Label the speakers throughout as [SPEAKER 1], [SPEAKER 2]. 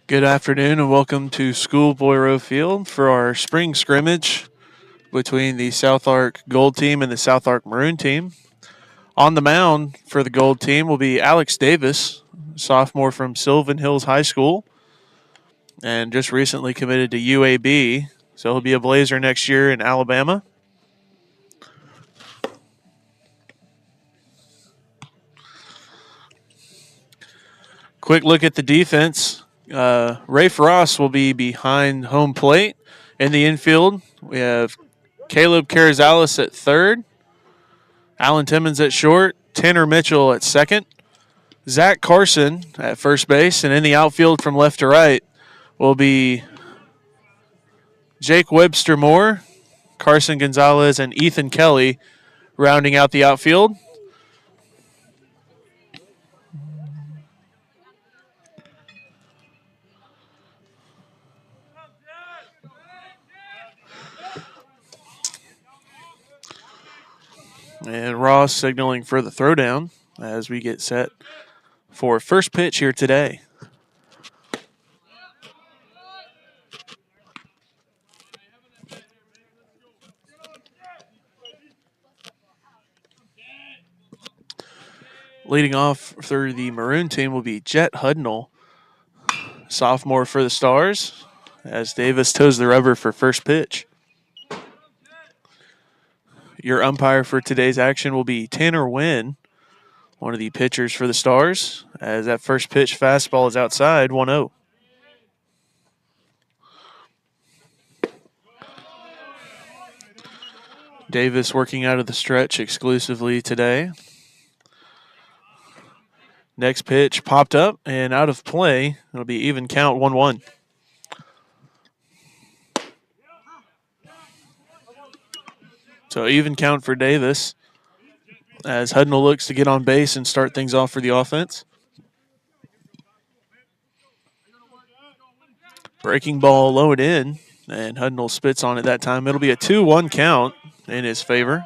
[SPEAKER 1] Good afternoon and welcome to Schoolboy Row Field for our spring scrimmage between the SouthArk Gold Team and the SouthArk Maroon Team. On the mound for the Gold Team will be Alex Davis, sophomore from Sylvan Hills High School, and just recently committed to UAB, so he'll be a Blazer next year in Alabama. Quick look at the defense. Ray Frost will be behind home plate. In the infield, we have Caleb Carrizales at third, Alan Timmons at short, Tanner Mitchell at second, Zach Carson at first base, and in the outfield from left to right will be Jake Webster Moore, Carson Gonzalez, and Ethan Kelly rounding out the outfield. And Ross signaling for the throwdown as we get set for first pitch here today. Leading off through the Maroon Team will be Jet Hudnall, sophomore for the Stars, as Davis toes the rubber for first pitch. Your umpire for today's action will be Tanner Wynn, one of the pitchers for the Stars, as that first pitch fastball is outside, 1-0. Davis working out of the stretch exclusively today. Next pitch popped up and out of play. It'll be even count, 1-1. So even count for Davis as Hudnall looks to get on base and start things off for the offense. Breaking ball low and in, and Hudnall spits on it that time. It'll be a 2-1 count in his favor.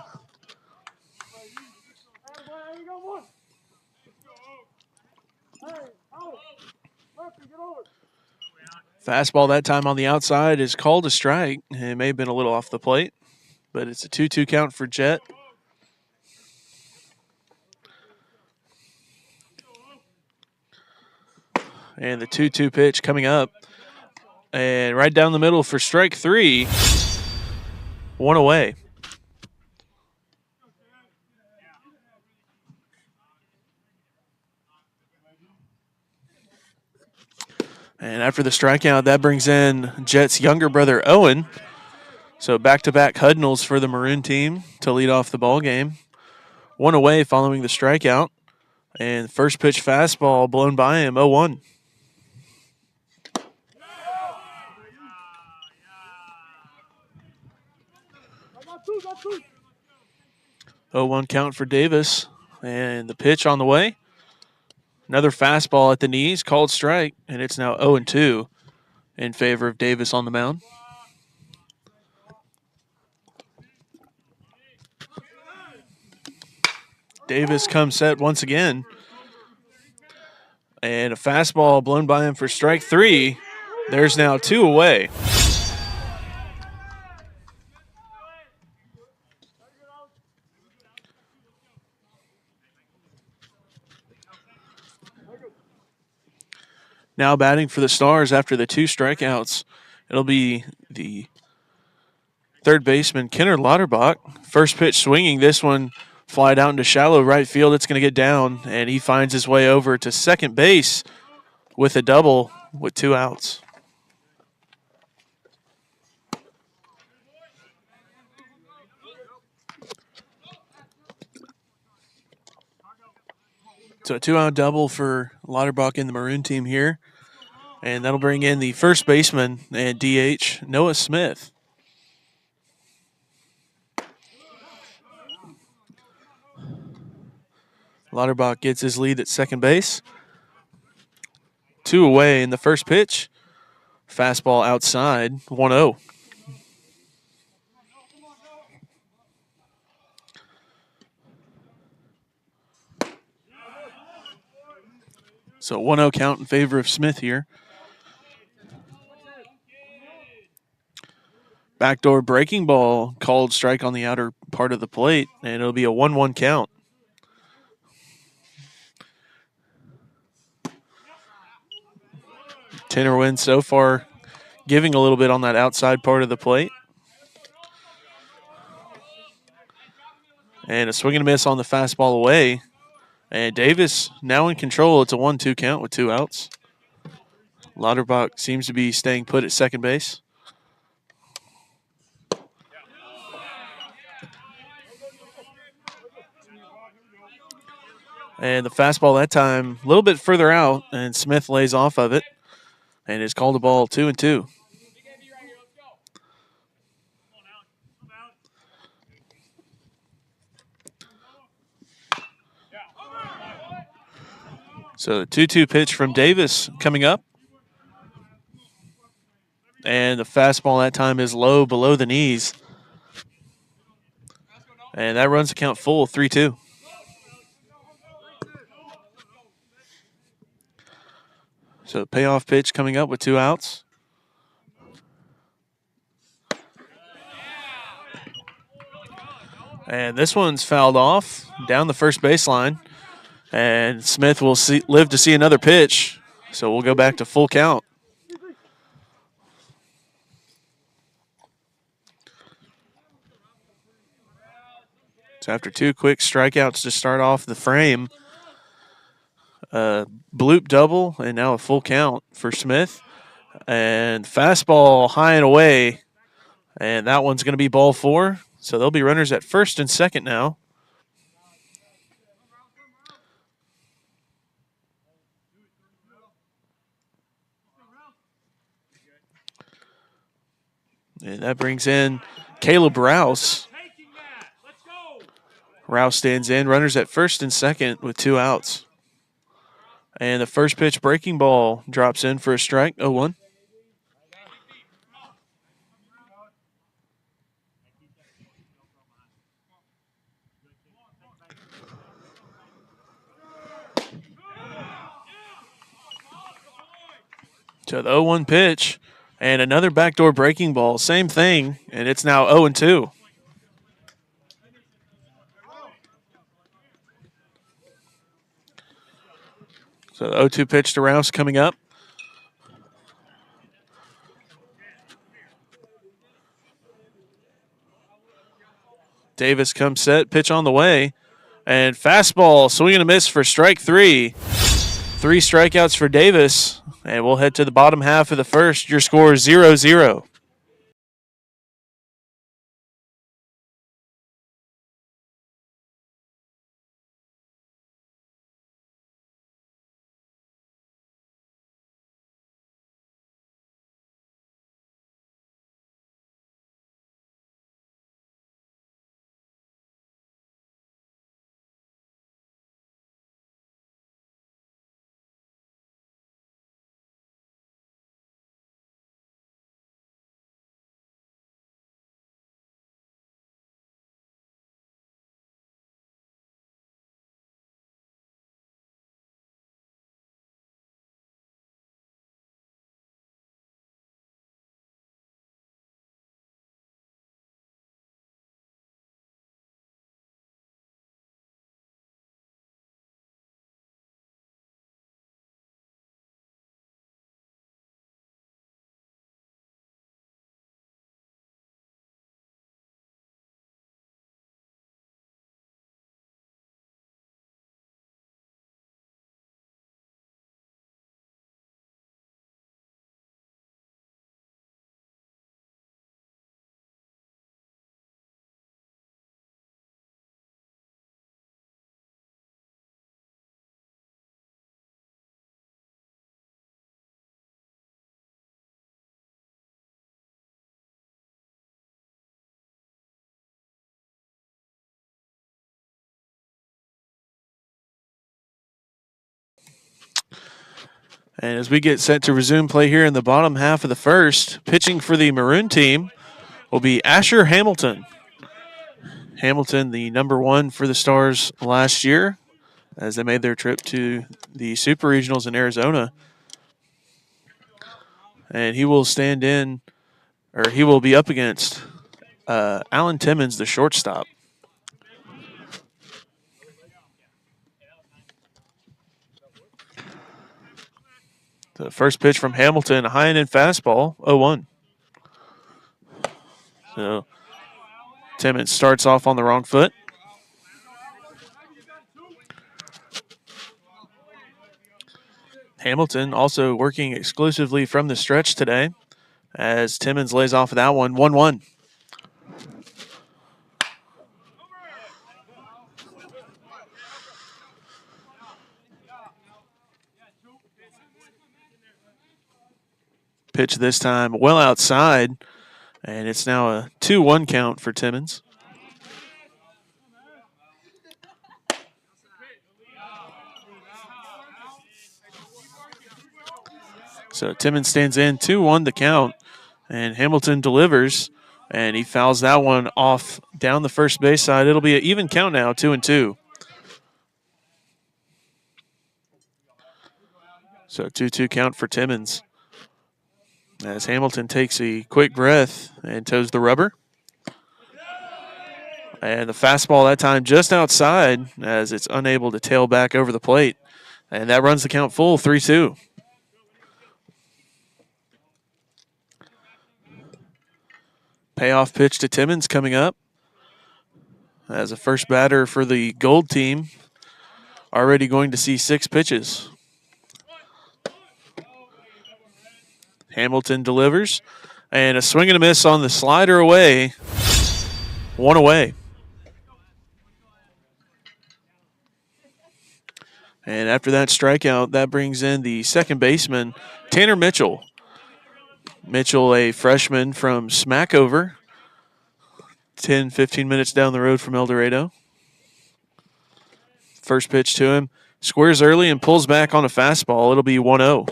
[SPEAKER 1] Fastball that time on the outside is called a strike. It may have been a little off the plate, but it's a 2-2 count for Jet. And the 2-2 pitch coming up. And right down the middle for strike three. One away. And after the strikeout, that brings in Jet's younger brother, Owen. So back-to-back Hudnalls for the Maroon Team to lead off the ball game. One away following the strikeout. And first pitch fastball blown by him, 0-1. Oh, 1 count for Davis. And the pitch on the way. Another fastball at the knees, called strike, and it's now 0-2 in favor of Davis on the mound. Davis comes set once again. And a fastball blown by him for strike three. There's now 2 away. Now batting for the Stars after the 2 strikeouts. It'll be the third baseman, Kennard Lauterbach. First pitch swinging. This one flied out into shallow right field. It's going to get down, and he finds his way over to second base with a double with 2 outs. So a 2-out double for Lauterbach in the Maroon Team here. And that'll bring in the first baseman and DH, Noah Smith. Lauterbach gets his lead at second base. 2 away in the first pitch. Fastball outside, 1-0. So 1-0 count in favor of Smith here. Backdoor breaking ball, called strike on the outer part of the plate, and it'll be a 1-1 count. Tenor win so far, giving a little bit on that outside part of the plate. And a swing and a miss on the fastball away. And Davis now in control. It's a 1-2 count with 2 outs. Lauterbach seems to be staying put at second base. And the fastball that time a little bit further out, and Smith lays off of it and is called a ball 2-2. So the 2-2 pitch from Davis coming up. And the fastball that time is low below the knees. And that runs the count full, 3-2. So the payoff pitch coming up with 2 outs. And this one's fouled off down the first baseline. And Smith will live to see another pitch. So we'll go back to full count. So after 2 quick strikeouts to start off the frame, bloop double and now a full count for Smith. And fastball high and away. And that one's going to be ball 4. So there'll be runners at first and second now. And that brings in Caleb Rouse. Rouse stands in. Runners at first and second with 2 outs. And the first pitch breaking ball drops in for a strike, 0-1. So the 0-1 pitch and another backdoor breaking ball. Same thing, and it's now 0-2. So the 0-2 pitch to Rouse coming up. Davis comes set, pitch on the way. And fastball, swing and a miss for strike 3. 3 strikeouts for Davis. And we'll head to the bottom half of the first. Your score is 0-0. And as we get set to resume play here in the bottom half of the first, pitching for the Maroon team will be Asher Hamilton. Hamilton, the number 1 for the Stars last year as they made their trip to the Super Regionals in Arizona. And he will stand in or he will be up against Alan Timmons, the shortstop. The first pitch from Hamilton, high and in fastball, 0-1. So Timmons starts off on the wrong foot. Hamilton also working exclusively from the stretch today as Timmons lays off of that one, 1-1. Pitch this time well outside, and it's now a 2-1 count for Timmons. So Timmons stands in 2-1 the count, and Hamilton delivers, and he fouls that one off down the first base side. It'll be an even count now, 2-2. So 2-2 count for Timmons as Hamilton takes a quick breath and toes the rubber. And the fastball that time just outside as it's unable to tail back over the plate. And that runs the count full, 3-2. Payoff pitch to Timmons coming up as a first batter for the Gold team. Already going to see 6 pitches. Hamilton delivers. And a swing and a miss on the slider away. 1 away. And after that strikeout, that brings in the second baseman, Tanner Mitchell. Mitchell, a freshman from Smackover, 10, 15 minutes down the road from El Dorado. First pitch to him, squares early and pulls back on a fastball. It'll be 1-0.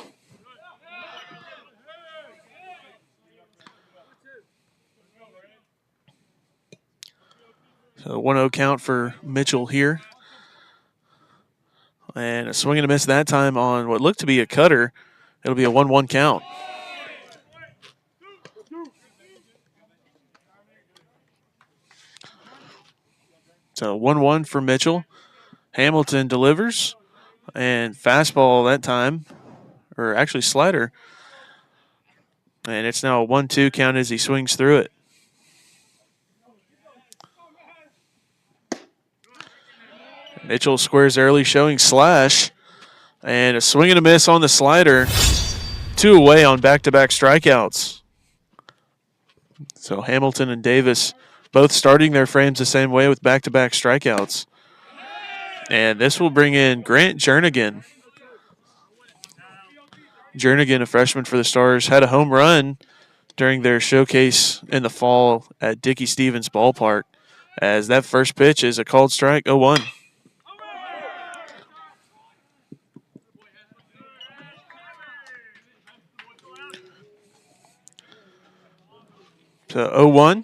[SPEAKER 1] So 1-0 count for Mitchell here. And a swing and a miss that time on what looked to be a cutter. It'll be a 1-1 count. So 1-1 for Mitchell. Hamilton delivers. And fastball that time, or actually slider. And it's now a 1-2 count as he swings through it. Mitchell squares early, showing slash. And a swing and a miss on the slider. 2 away on back-to-back strikeouts. So Hamilton and Davis both starting their frames the same way with back-to-back strikeouts. And this will bring in Grant Jernigan. Jernigan, a freshman for the Stars, had a home run during their showcase in the fall at Dickey Stevens Ballpark. As that first pitch is a called strike, 0-1. So 0-1,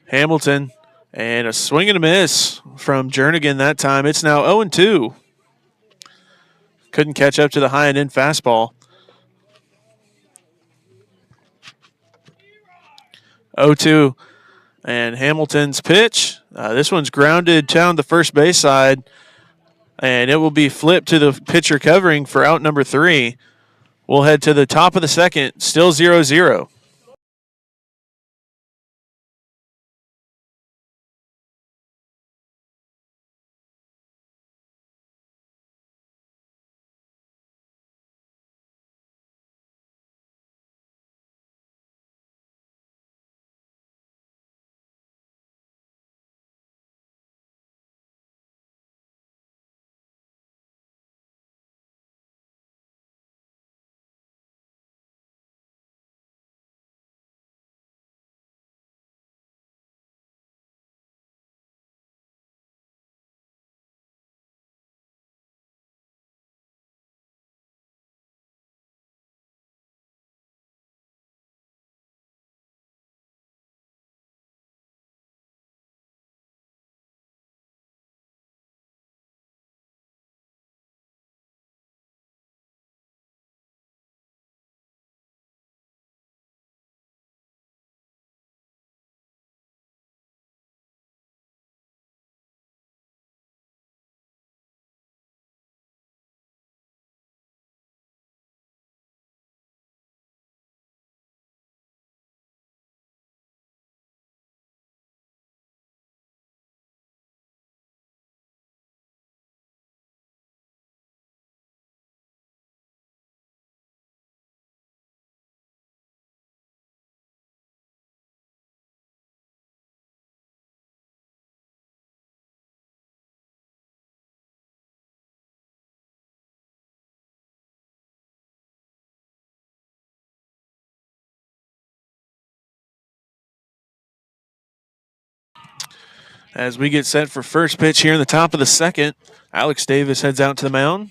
[SPEAKER 1] Hamilton, and a swing and a miss from Jernigan that time. It's now 0-2. Couldn't catch up to the high and in fastball. 0-2, and Hamilton's pitch. This one's grounded down the first base side, and it will be flipped to the pitcher covering for out number 3. We'll head to the top of the second, still 0-0. As we get set for first pitch here in the top of the second, Alex Davis heads out to the mound.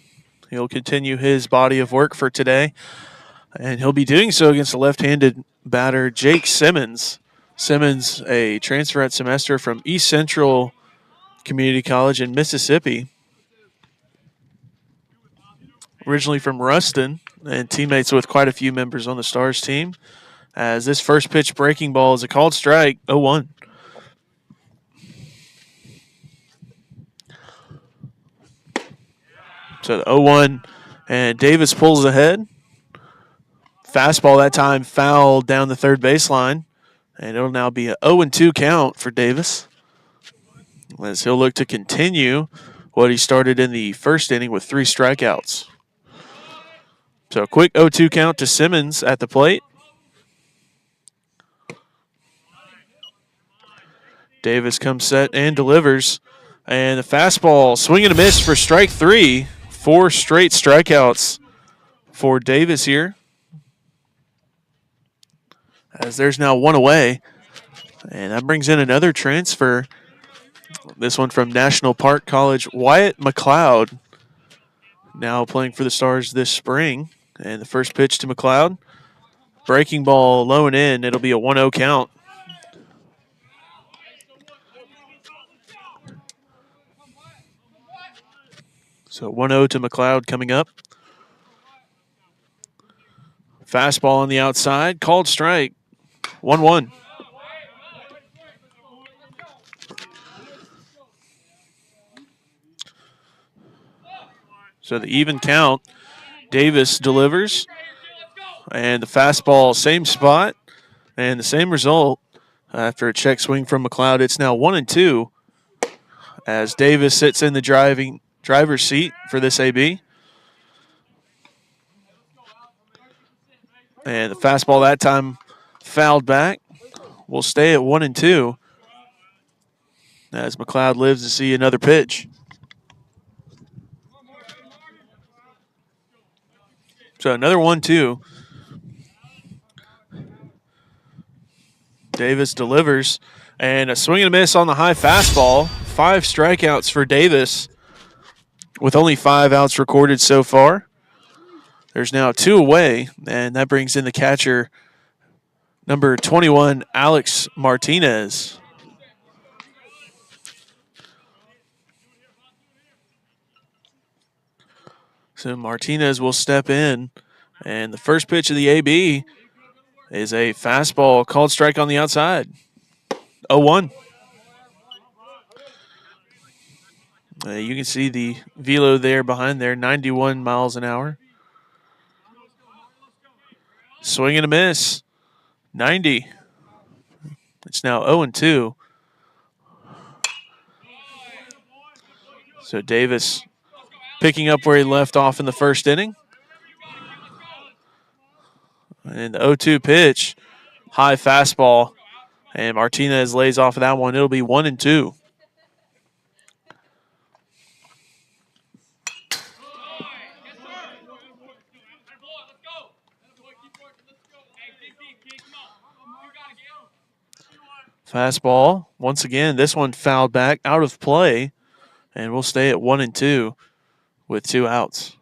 [SPEAKER 1] He'll continue his body of work for today, and he'll be doing so against the left-handed batter, Jake Simmons. Simmons, a transfer at semester from East Central Community College in Mississippi. Originally from Ruston, and teammates with quite a few members on the Stars team. As this first pitch breaking ball is a called strike, 0-1. So the 0-1, and Davis pulls ahead. Fastball that time fouled down the third baseline, and it'll now be a 0-2 count for Davis, as he'll look to continue what he started in the first inning with 3 strikeouts. So a quick 0-2 count to Simmons at the plate. Davis comes set and delivers, and the fastball swing and a miss for strike 3. 4 straight strikeouts for Davis here, as there's now 1 away. And that brings in another transfer. This one from National Park College, Wyatt McLeod, now playing for the Stars this spring. And the first pitch to McLeod, breaking ball low and in. It'll be a 1-0 count. So 1-0 to McLeod coming up. Fastball on the outside, called strike, 1-1. So the even count, Davis delivers, and the fastball, same spot, and the same result. After a check swing from McLeod, it's now 1-2, as Davis sits in the driver's seat for this AB. And the fastball that time fouled back. We'll stay at 1-2 as McLeod lives to see another pitch. So another 1-2. Davis delivers, and a swing and a miss on the high fastball. 5 strikeouts for Davis, with only 5 outs recorded so far. There's now 2 away, and that brings in the catcher, number 21, Alex Martinez. So Martinez will step in, and the first pitch of the AB is a fastball called strike on the outside. 0-1. You can see the velo there behind there, 91 miles an hour. Swing and a miss, 90. It's now 0-2. So Davis picking up where he left off in the first inning. And the 0-2 pitch, high fastball, and Martinez lays off of that one. It'll be 1-2. Fastball, once again, this one fouled back, out of play, and we'll stay at 1-2 with 2 outs.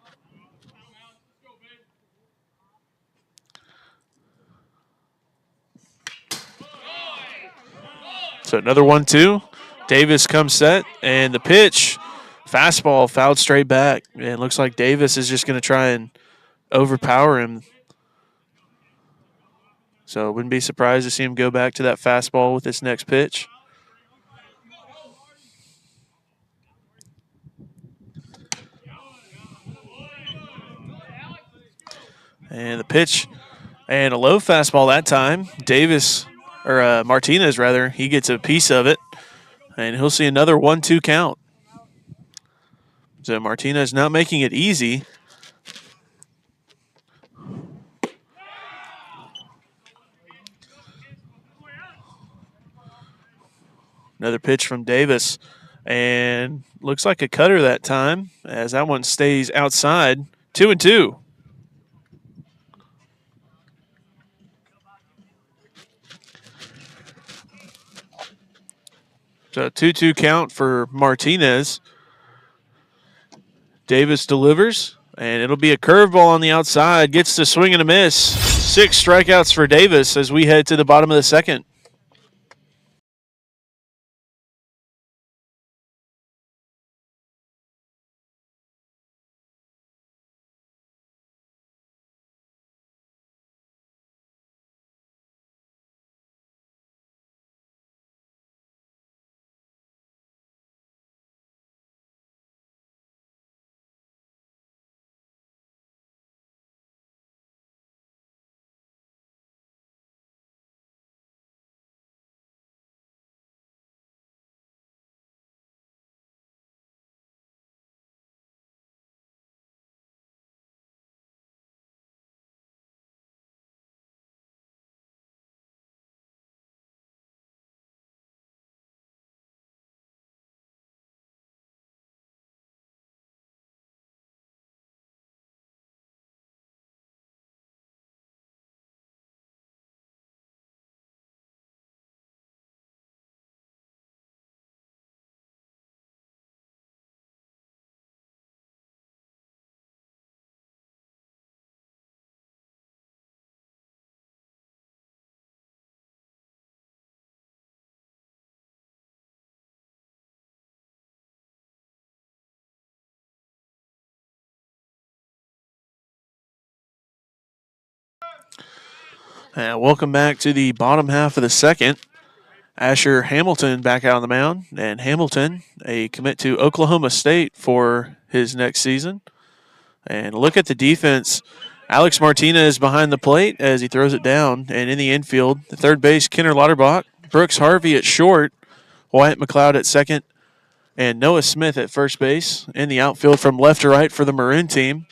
[SPEAKER 1] So another 1-2. Davis comes set, and the pitch, fastball fouled straight back. And it looks like Davis is just going to try and overpower him. So wouldn't be surprised to see him go back to that fastball with this next pitch. And the pitch, and a low fastball that time. Martinez, he gets a piece of it, and he'll see another 1-2 count. So Martinez not making it easy. Another pitch from Davis, and looks like a cutter that time, as that one stays outside. 2-2. So 2-2 count for Martinez. Davis delivers, and it'll be a curveball on the outside. Gets to swing and a miss. 6 strikeouts for Davis as we head to the bottom of the second. And welcome back to the bottom half of the second. Asher Hamilton back out on the mound, and Hamilton, a commit to Oklahoma State for his next season. And look at the defense. Alex Martinez behind the plate as he throws it down, and in the infield, the third base, Kenner Lauterbach, Brooks Harvey at short, Wyatt McLeod at second, and Noah Smith at first base. In the outfield from left to right for the Maroon team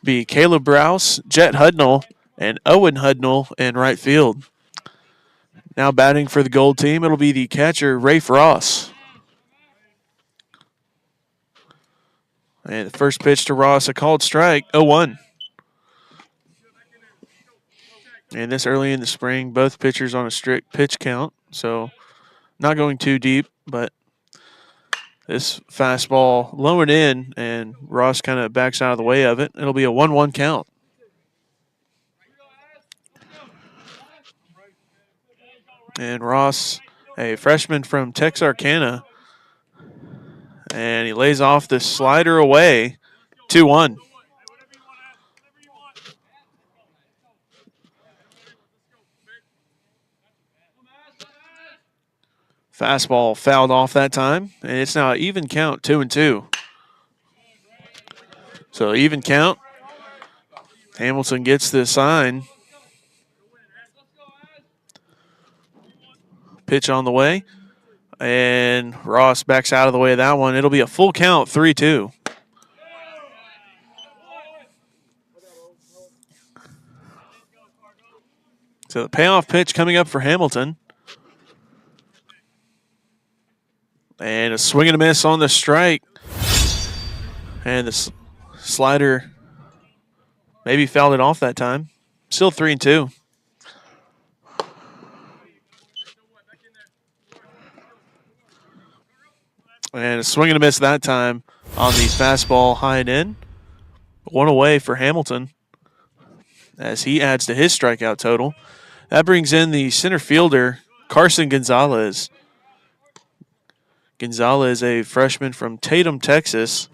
[SPEAKER 1] be Caleb Browse, Jet Hudnall, and Owen Hudnall in right field. Now batting for the Gold team, it'll be the catcher, Rafe Ross. And the first pitch to Ross, a called strike, 0-1. And this early in the spring, both pitchers on a strict pitch count, so not going too deep, but this fastball low and in, and Ross kind of backs out of the way of it. It'll be a 1-1 count. And Ross, a freshman from Texarkana, and he lays off the slider away, 2-1. Fastball fouled off that time, and it's now an even count, 2-2. So even count. Hamilton gets the sign. Pitch on the way, and Ross backs out of the way of that one. It'll be a full count, 3-2. So the payoff pitch coming up for Hamilton. And a swing and a miss on the strike. And the slider maybe fouled it off that time. Still 3-2. And a swing and a miss that time on the fastball high and in. One away for Hamilton as he adds to his strikeout total. That brings in the center fielder, Carson Gonzalez. Gonzalez, a freshman from Tatum, Texas.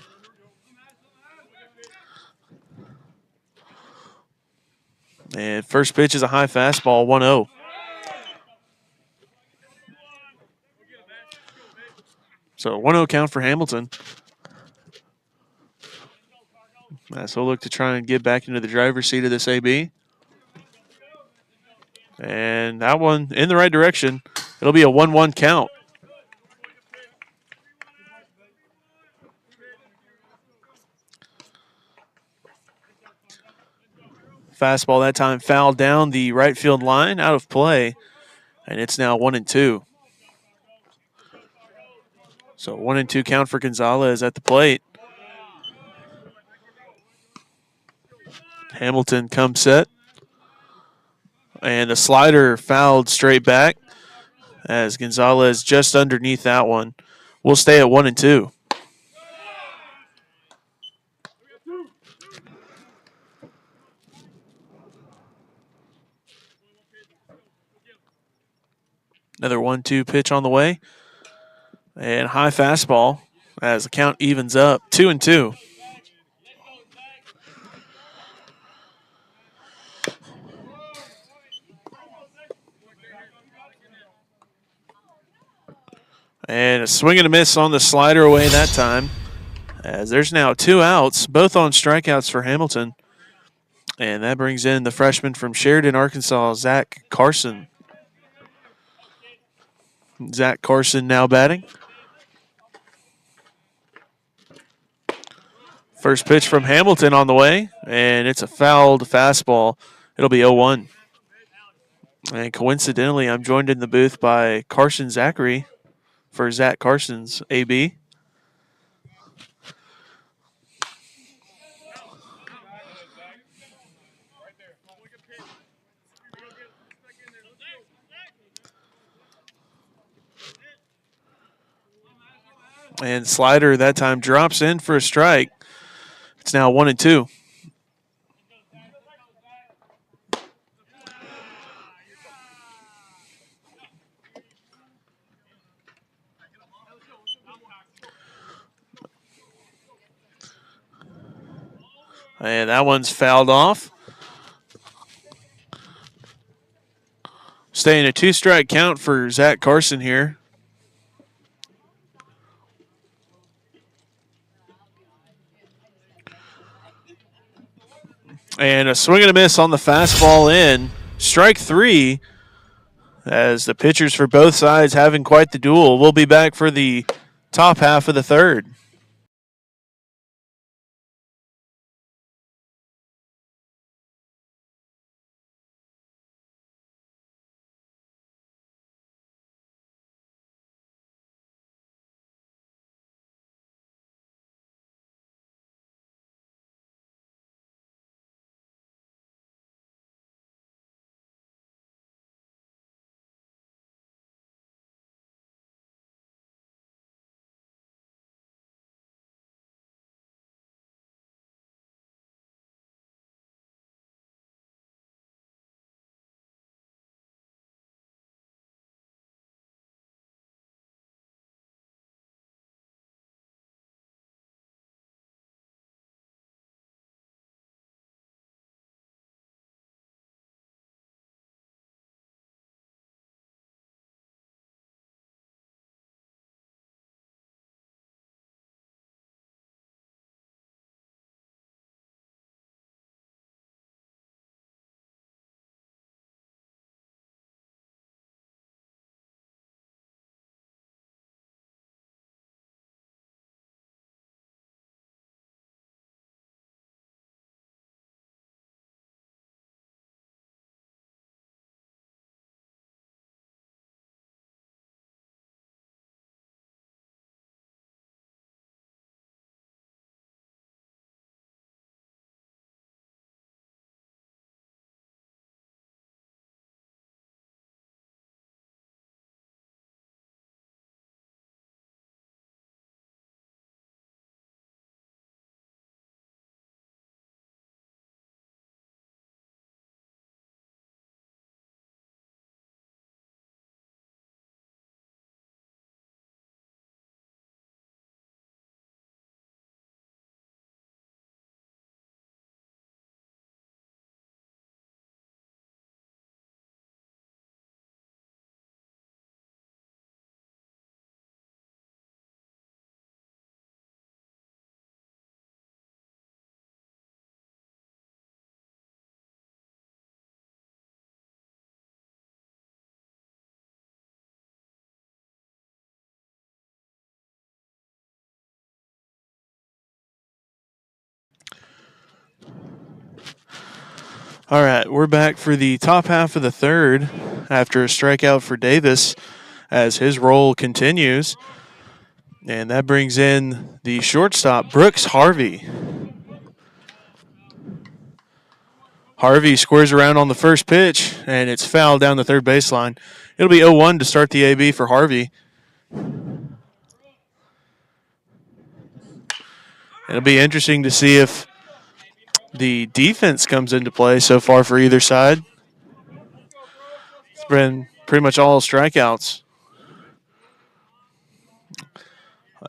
[SPEAKER 1] And first pitch is a high fastball, 1-0. So 1-0 count for Hamilton. So we'll look to try and get back into the driver's seat of this AB. And that one in the right direction. It'll be a 1-1 count. Fastball that time fouled down the right field line, out of play. And it's now 1-2. So 1-2 count for Gonzalez at the plate. Hamilton comes set. And the slider fouled straight back. as Gonzalez just underneath that one. We'll stay at 1-2. Another 1-2 pitch on the way. And high fastball as the count evens up. 2-2. And a swing and a miss on the slider away that time. As there's now 2 outs, both on strikeouts for Hamilton. And that brings in the freshman from Sheridan, Arkansas, Zach Carson. Zach Carson now batting. First pitch from Hamilton on the way, and it's a fouled fastball. It'll be 0-1. And coincidentally, I'm joined in the booth by Carson Zachary for Zach Carson's AB. And slider that time drops in for a strike. It's now 1-2. And that one's fouled off. Staying a 2-strike count for Zach Carson here. And a swing and a miss on the fastball in. Strike 3 as the pitchers for both sides having quite the duel. We'll be back for the top half of the third. All right, we're back for the top half of the third after a strikeout for Davis as his role continues. And that brings in the shortstop, Brooks Harvey. Harvey squares around on the first pitch, and it's fouled down the third baseline. It'll be 0-1 to start the AB for Harvey. It'll be interesting to see if the defense comes into play so far for either side. It's been pretty much all strikeouts.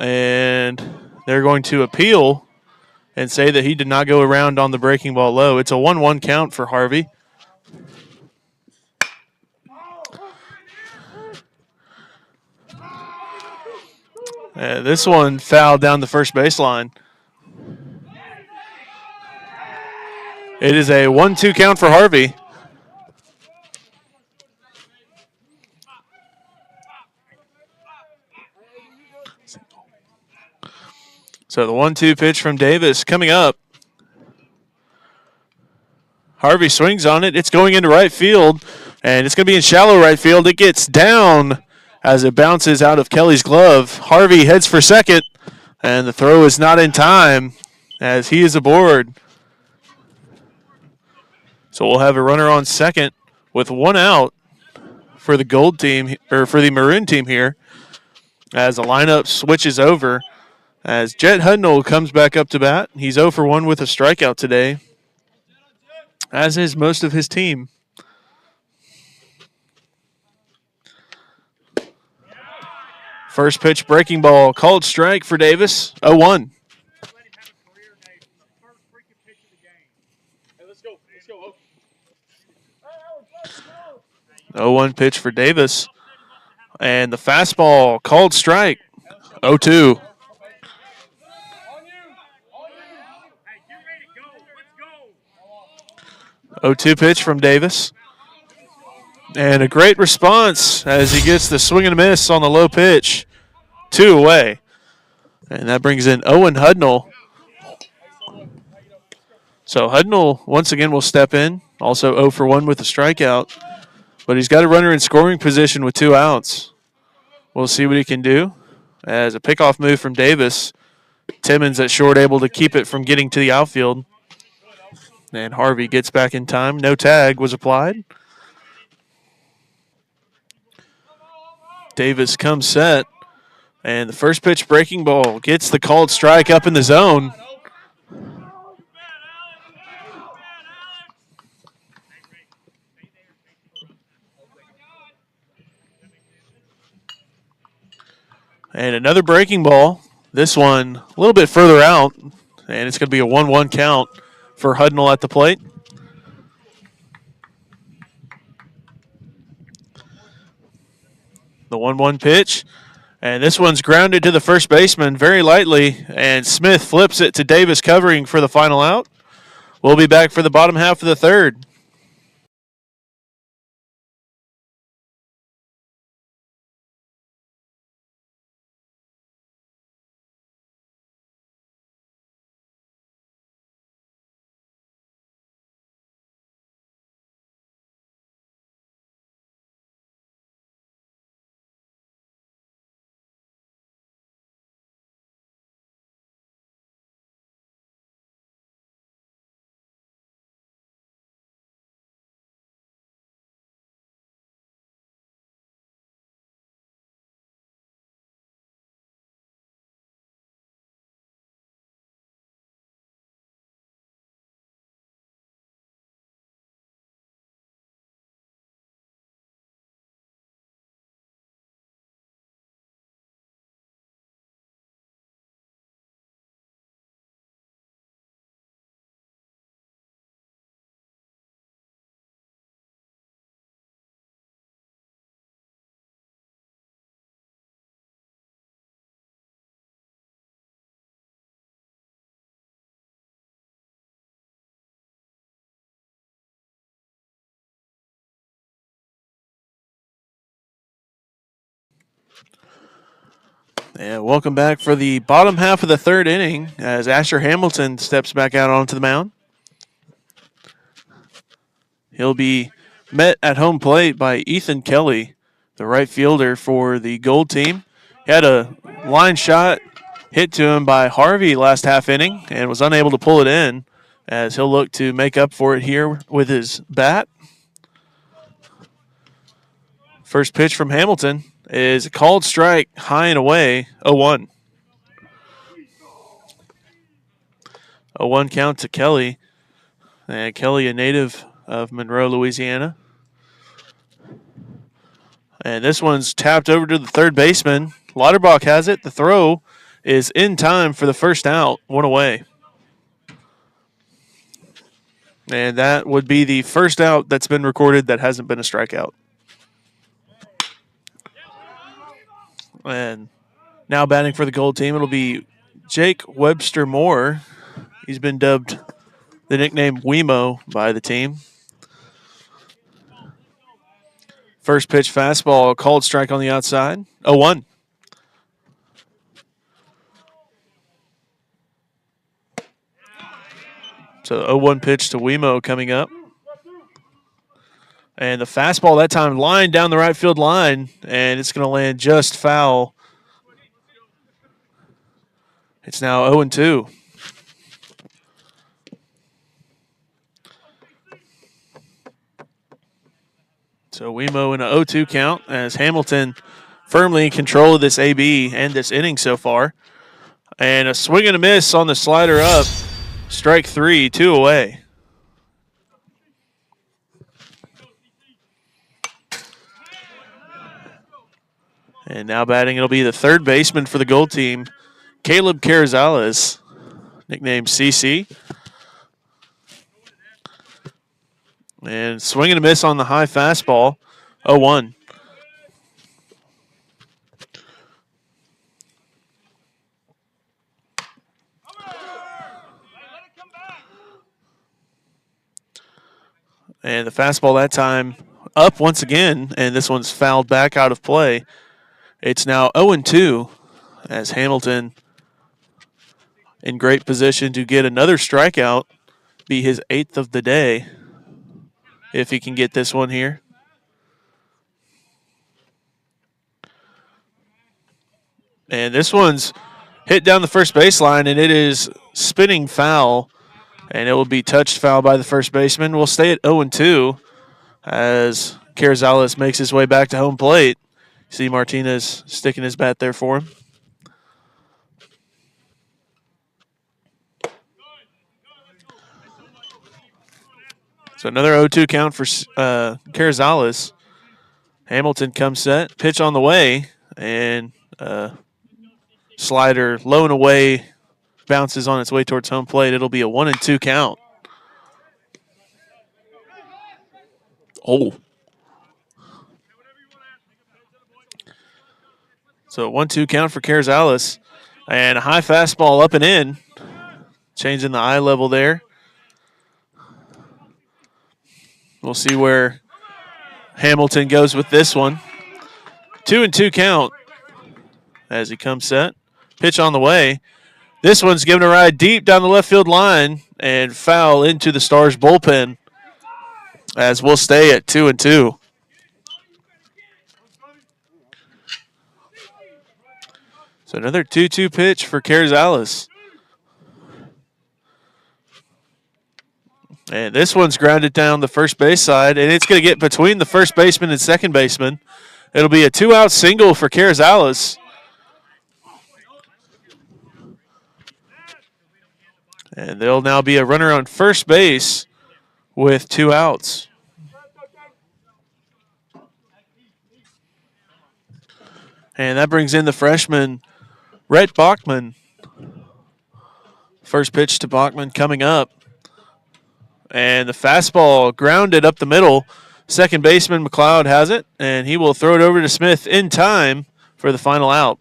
[SPEAKER 1] And they're going to appeal and say that he did not go around on the breaking ball low. It's a 1-1 count for Harvey. This one fouled down the first baseline. It is a 1-2 count for Harvey. So the 1-2 pitch from Davis coming up. Harvey swings on it. It's going into right field, and it's going to be in shallow right field. It gets down as it bounces out of Kelly's glove. Harvey heads for second, and the throw is not in time as he is aboard. So we'll have a runner on second with one out for the gold team, or for the maroon team here, as the lineup switches over. As Jet Hudnall comes back up to bat. He's 0 for 1 with a strikeout today, as is most of his team. First pitch breaking ball, called strike for Davis, 0-1. 0-1 pitch for Davis. And the fastball, called strike, 0-2. 0-2 pitch from Davis. And a great response as he gets the swing and a miss on the low pitch. 2 away. And that brings in Owen Hudnall. So Hudnall once again will step in. Also 0 for 1 with a strikeout. But he's got a runner in scoring position with 2 outs. We'll see what he can do. As a pickoff move from Davis. Timmons at short able to keep it from getting to the outfield. And Harvey gets back in time. No tag was applied. Davis comes set. And the first pitch breaking ball gets the called strike up in the zone. And another breaking ball. This one a little bit further out. And it's going to be a 1-1 count for Hudnall at the plate. The 1-1 pitch. And this one's grounded to the first baseman very lightly. And Smith flips it to Davis covering for the final out. We'll be back for the bottom half of the third. And welcome back for the bottom half of the third inning as Asher Hamilton steps back out onto the mound. He'll be met at home plate by Ethan Kelly, the right fielder for the gold team. He had a line shot hit to him by Harvey last half inning and was unable to pull it in. as he'll look to make up for it here with his bat. First pitch from Hamilton is a called strike, high and away, 0-1. 0-1 count to Kelly. And Kelly, a native of Monroe, Louisiana. And this one's tapped over to the third baseman. Lauterbach has it. The throw is in time for the first out, 1 away. And that would be the first out that's been recorded that hasn't been a strikeout. And now batting for the Gold team, it'll be Jake Webster Moore. He's been dubbed the nickname Wemo by the team. First pitch fastball, called strike on the outside, 0-1. So 0-1 pitch to Wemo coming up. And the fastball that time lined down the right field line, and it's going to land just foul. It's now 0-2. So Wemo in an 0-2 count as Hamilton firmly in control of this AB and this inning so far. And a swing and a miss on the slider up. Strike 3, 2 away. And now batting, it'll be the third baseman for the Gold team, Caleb Carrizales, nicknamed CC. And swing and a miss on the high fastball, 0-1. And the fastball that time up once again, and this one's fouled back out of play. It's now 0-2 as Hamilton in great position to get another strikeout, be his 8th of the day if he can get this one here. And this one's hit down the first baseline, and it is spinning foul, and it will be touched foul by the first baseman. We'll stay at 0-2 as Carrizales makes his way back to home plate. See Martinez sticking his bat there for him. So another 0-2 count for Carrizales. Hamilton comes set, pitch on the way, and slider low and away, bounces on its way towards home plate. It'll be a 1-2 count. Oh. So 1-2 count for Carrizales. And a high fastball up and in. Changing the eye level there. We'll see where Hamilton goes with this one. 2-2 count as he comes set. Pitch on the way. This one's given a ride deep down the left field line and foul into the Stars bullpen as we'll stay at 2-2. So another 2-2 pitch for Carrizales. And this one's grounded down the first base side, and it's going to get between the first baseman and second baseman. It'll be a 2-out single for Carrizales. And there'll now be a runner on first base with 2 outs. And that brings in the freshman, Rhett Bachman. First pitch to Bachman coming up. And the fastball grounded up the middle. Second baseman McLeod has it, and he will throw it over to Smith in time for the final out.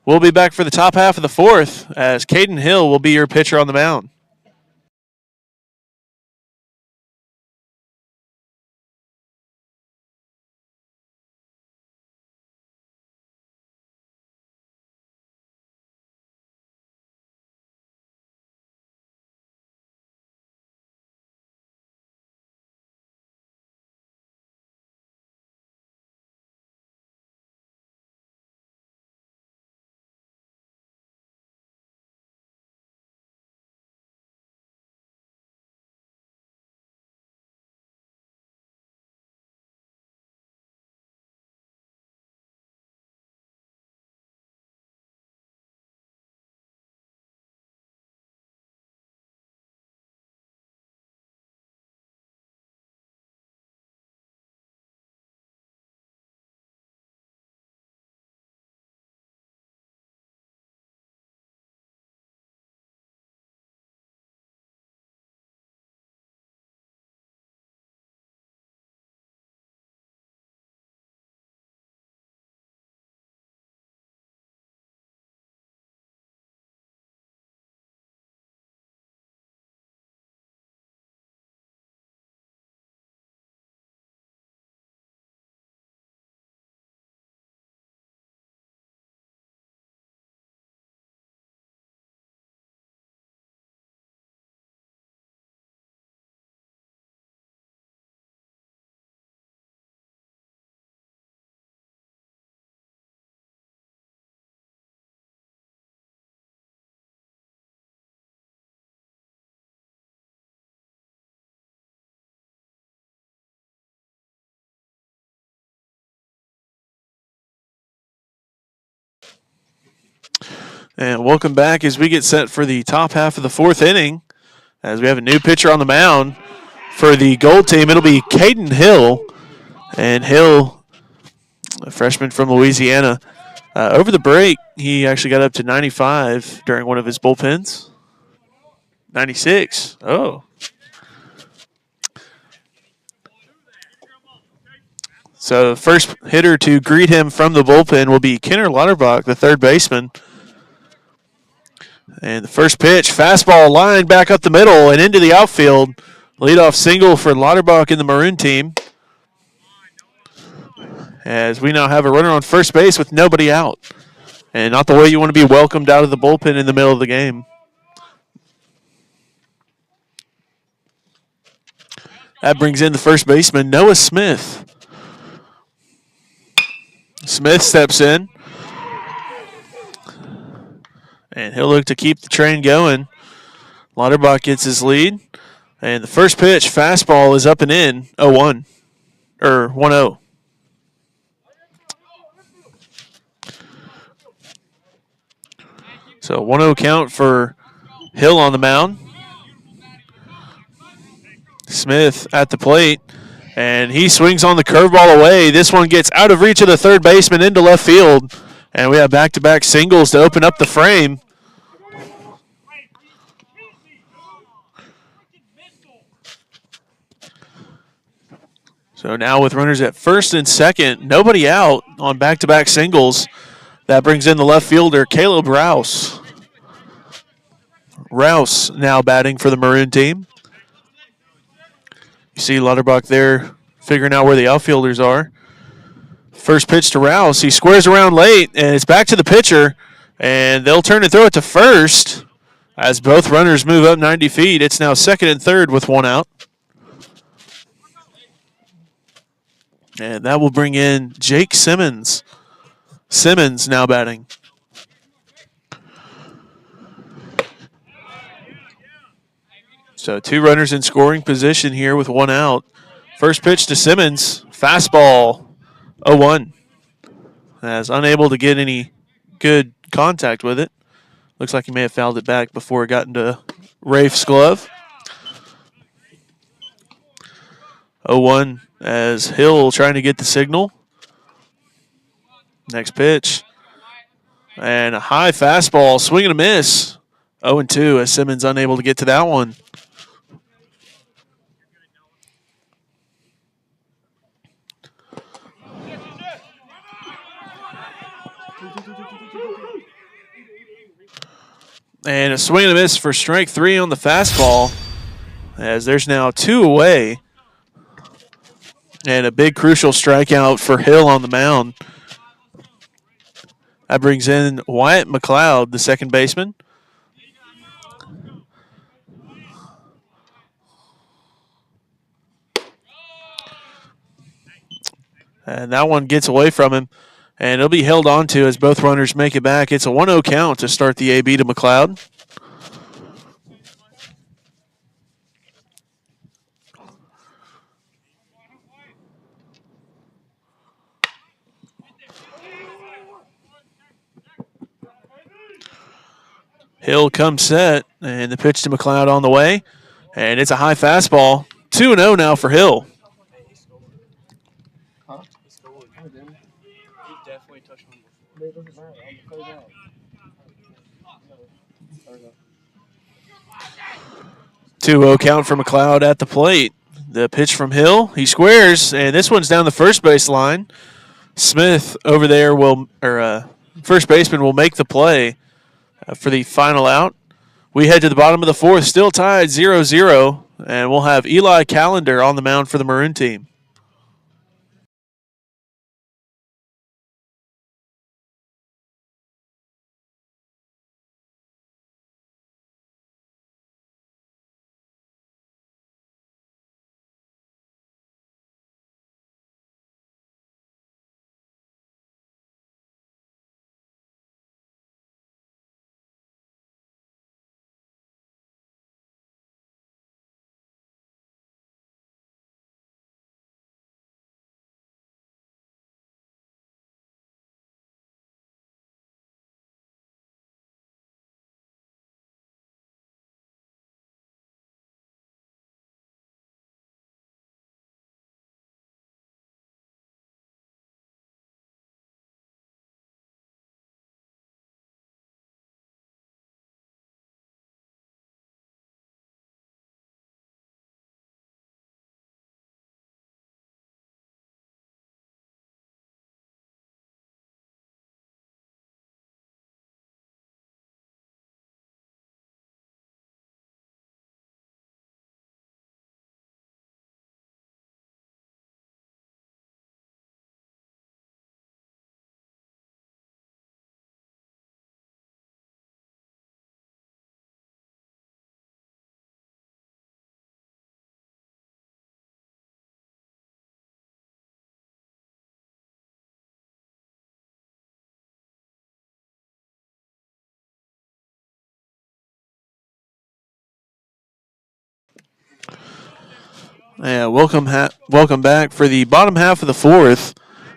[SPEAKER 1] We'll be back for the top half of the fourth as Caden Hill will be your pitcher on the mound. And welcome back as we get set for the top half of the fourth inning. As we have a new pitcher on the mound for the Gold team, it'll be Caden Hill. And Hill, a freshman from Louisiana, over the break, he actually got up to 95 during one of his bullpens. 96. Oh. So the first hitter to greet him from the bullpen will be Kenner Lauterbach, the third baseman. And the first pitch, fastball line back up the middle and into the outfield. Leadoff single for Lauterbach in the Maroon team. As we now have a runner on first base with nobody out. And not the way you want to be welcomed out of the bullpen in the middle of the game. That brings in the first baseman, Noah Smith. Smith steps in. And he'll look to keep the train going. Lauterbach gets his lead. And the first pitch, fastball, is up and in, 0-1. Or 1-0. So 1-0 count for Hill on the mound. Smith at the plate. And he swings on the curveball away. This one gets out of reach of the third baseman into left field. And we have back-to-back singles to open up the frame. So now with runners at first and second, nobody out on back-to-back singles. That brings in the left fielder, Caleb Rouse. Rouse now batting for the Maroon team. You see Lauterbach there figuring out where the outfielders are. First pitch to Rouse. He squares around late, and it's back to the pitcher. And they'll turn and throw it to first as both runners move up 90 feet. It's now second and third with one out. And that will bring in Jake Simmons. Simmons now batting. So two runners in scoring position here with one out. First pitch to Simmons. Fastball, 0-1. As unable to get any good contact with it. Looks like he may have fouled it back before it got into Rafe's glove. 0-1 as Hill trying to get the signal. Next pitch. And a high fastball, swing and a miss. 0-2 as Simmons unable to get to that one. And a swing and a miss for strike three on the fastball, as there's now two away. And a big crucial strikeout for Hill on the mound. That brings in Wyatt McLeod, the second baseman. And that one gets away from him. And it'll be held on to as both runners make it back. It's a 1-0 count to start the AB to McLeod. Hill comes set, and the pitch to McLeod on the way. And it's a high fastball. 2-0 now for Hill. Two-0 count for McLeod at the plate. The pitch from Hill, he squares, and this one's down the first base line. Smith over there first baseman will make the play for the final out. We head to the bottom of the fourth, still tied 0-0, and we'll have Eli Callender on the mound for the Maroon team. And welcome back for the bottom half of the fourth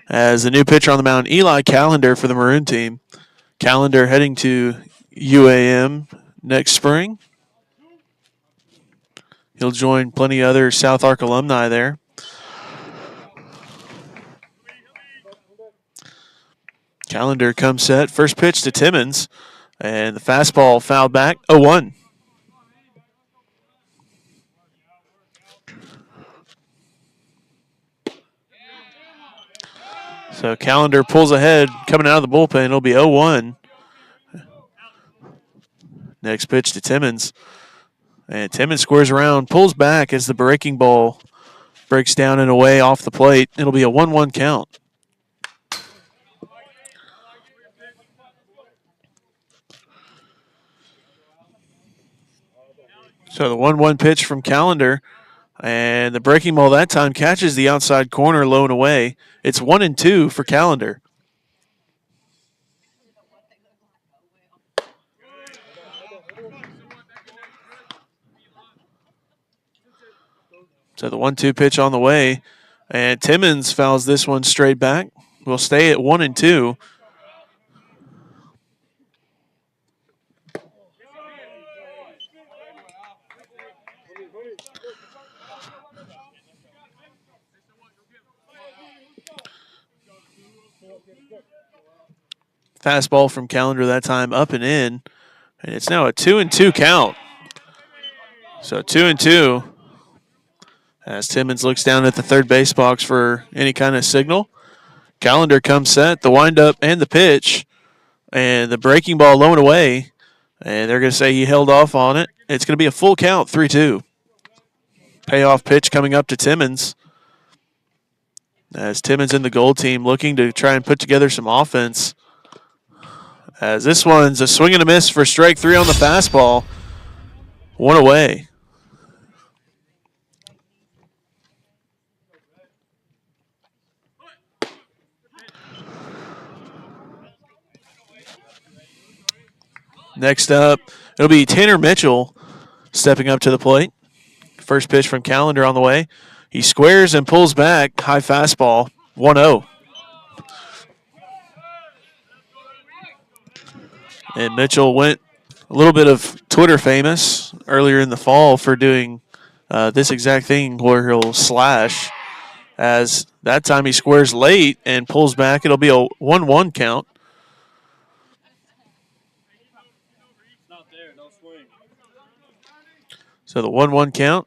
[SPEAKER 1] as the new pitcher on the mound, Eli Callender for the Maroon team. Callender heading to UAM next spring. He'll join plenty of other SouthArk alumni there. Callender comes set. First pitch to Timmons. And the fastball fouled back. 0-1. So Callender pulls ahead coming out of the bullpen. It'll be 0-1. Next pitch to Timmons. And Timmons squares around, pulls back as the breaking ball breaks down and away off the plate. It'll be a 1-1 count. So the 1-1 pitch from Callender. And the breaking ball that time catches the outside corner low and away. It's 1-2 for Callender. So the 1-2 pitch on the way. And Timmons fouls this one straight back. We'll stay at 1-2. Fastball from Callender that time up and in. And it's now a 2-2 count. So 2-2. As Timmons looks down at the third base box for any kind of signal. Callender comes set, the windup and the pitch. And the breaking ball low and away. And they're going to say he held off on it. It's going to be a full count, 3-2. Payoff pitch coming up to Timmons. As Timmons and the Gold team looking to try and put together some offense. As this one's a swing and a miss for strike three on the fastball. One away. Next up, it'll be Tanner Mitchell stepping up to the plate. First pitch from Callender on the way. He squares and pulls back. High fastball. 1-0. And Mitchell went a little bit of Twitter famous earlier in the fall for doing this exact thing where he'll slash. As that time he squares late and pulls back. It'll be a 1-1 count. So the 1-1 count.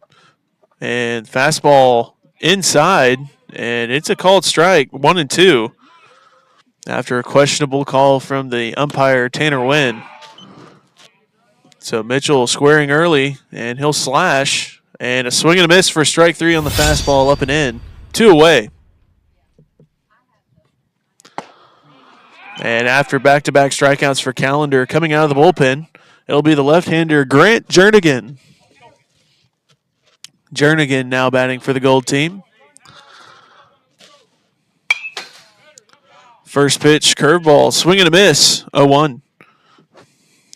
[SPEAKER 1] And fastball inside. And it's a called strike. 1-2. After a questionable call from the umpire, Tanner Wynn. So Mitchell squaring early, and he'll slash. And a swing and a miss for strike three on the fastball up and in. 2 away. And after back-to-back strikeouts for Callender coming out of the bullpen, it'll be the left-hander Grant Jernigan. Jernigan now batting for the Gold team. First pitch, curveball, swing and a miss, 0-1.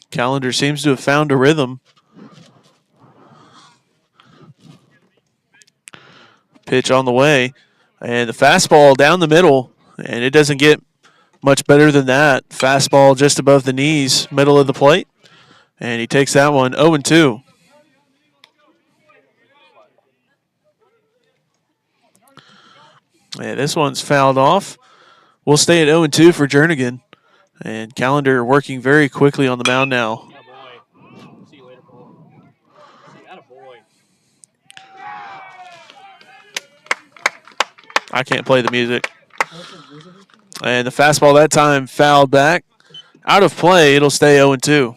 [SPEAKER 1] Callender seems to have found a rhythm. Pitch on the way, and the fastball down the middle, and it doesn't get much better than that. Fastball just above the knees, middle of the plate, and he takes that one, 0-2. And this one's fouled off. We'll stay at 0-2 for Jernigan. And Callender working very quickly on the mound now. I can't play the music. And the fastball that time fouled back. Out of play, it'll stay 0-2.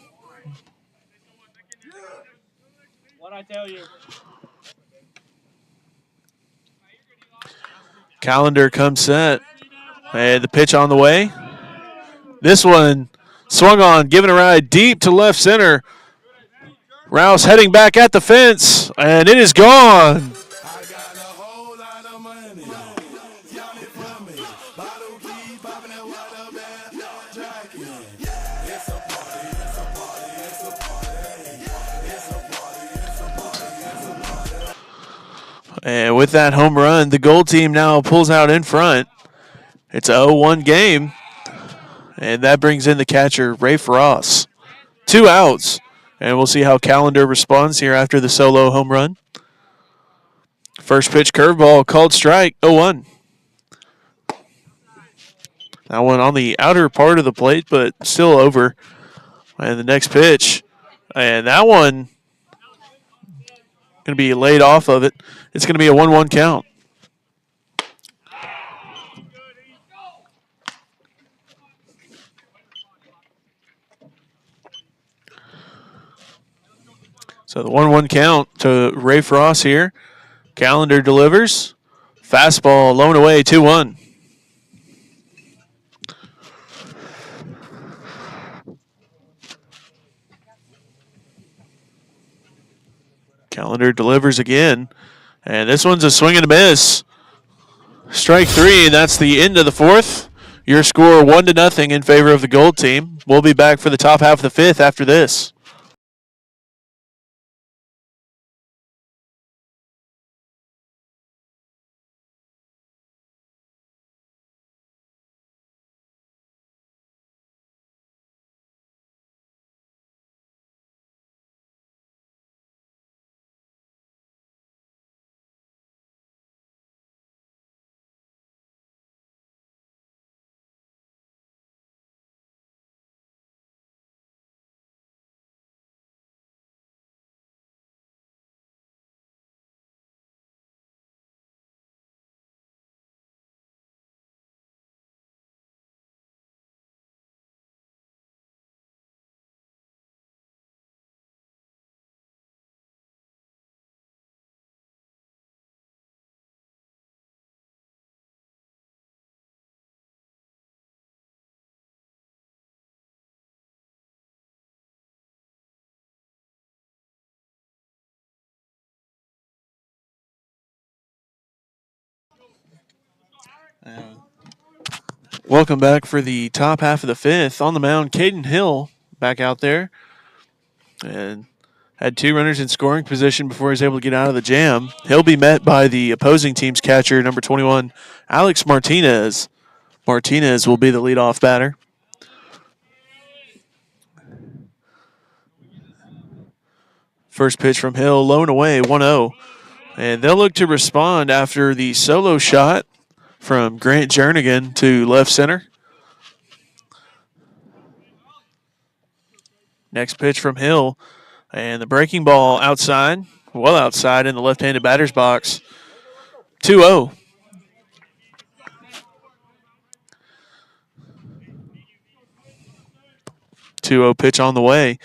[SPEAKER 1] What'd I tell you? Callender comes set. And the pitch on the way. This one swung on, giving a ride deep to left center. Rouse heading back at the fence, and it is gone. And with that home run, the Gold team now pulls out in front. It's a 0-1 game. And that brings in the catcher, Ray Ross. 2 outs. And we'll see how Callender responds here after the solo home run. First pitch curveball called strike, 0-1. That one on the outer part of the plate, but still over. And the next pitch, and that one going to be laid off of it. It's going to be a 1-1 count. So the 1-1 count to Ray Frost here. Callender delivers. Fastball low and away, 2-1. Callender delivers again. And this one's a swing and a miss. Strike 3, and that's the end of the fourth. Your score 1-0 in favor of the Gold team. We'll be back for the top half of the fifth after this. Welcome back for the top half of the fifth. On the mound, Caden Hill back out there. And had 2 runners in scoring position before he was able to get out of the jam. He'll be met by the opposing team's catcher, number 21, Alex Martinez. Martinez will be the leadoff batter. First pitch from Hill, low and away, 1-0. And they'll look to respond after the solo shot from Grant Jernigan to left center. Next pitch from Hill. And the breaking ball outside, well outside in the left-handed batter's box. 2-0. 2-0 pitch on the way.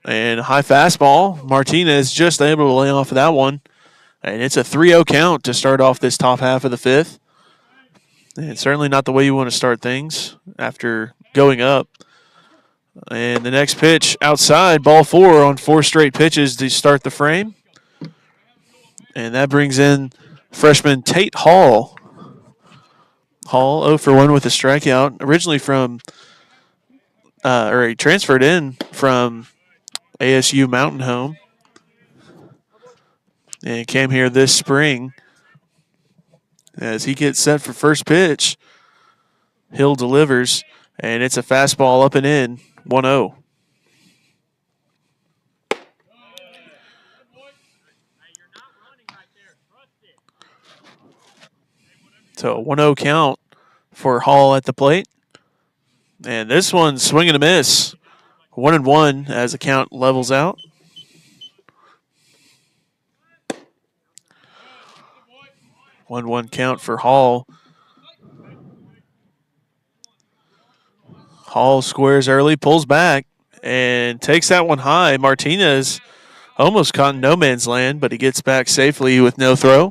[SPEAKER 1] And a high fastball. Martinez just able to lay off of that one. And it's a 3-0 count to start off this top half of the fifth. And certainly not the way you want to start things after going up. And the next pitch outside, ball 4 on 4 straight pitches to start the frame. And that brings in freshman Tate Hall. Hall 0 for 1 with a strikeout. Originally from, he transferred in from ASU Mountain Home. And came here this spring. As he gets set for first pitch, Hill delivers, and it's a fastball up and in, 1-0. So a 1-0 count for Hall at the plate. And this one's swing and a miss. 1-1 as the count levels out. One count for Hall. Hall squares early, pulls back, and takes that one high. Martinez almost caught in no man's land, but he gets back safely with no throw.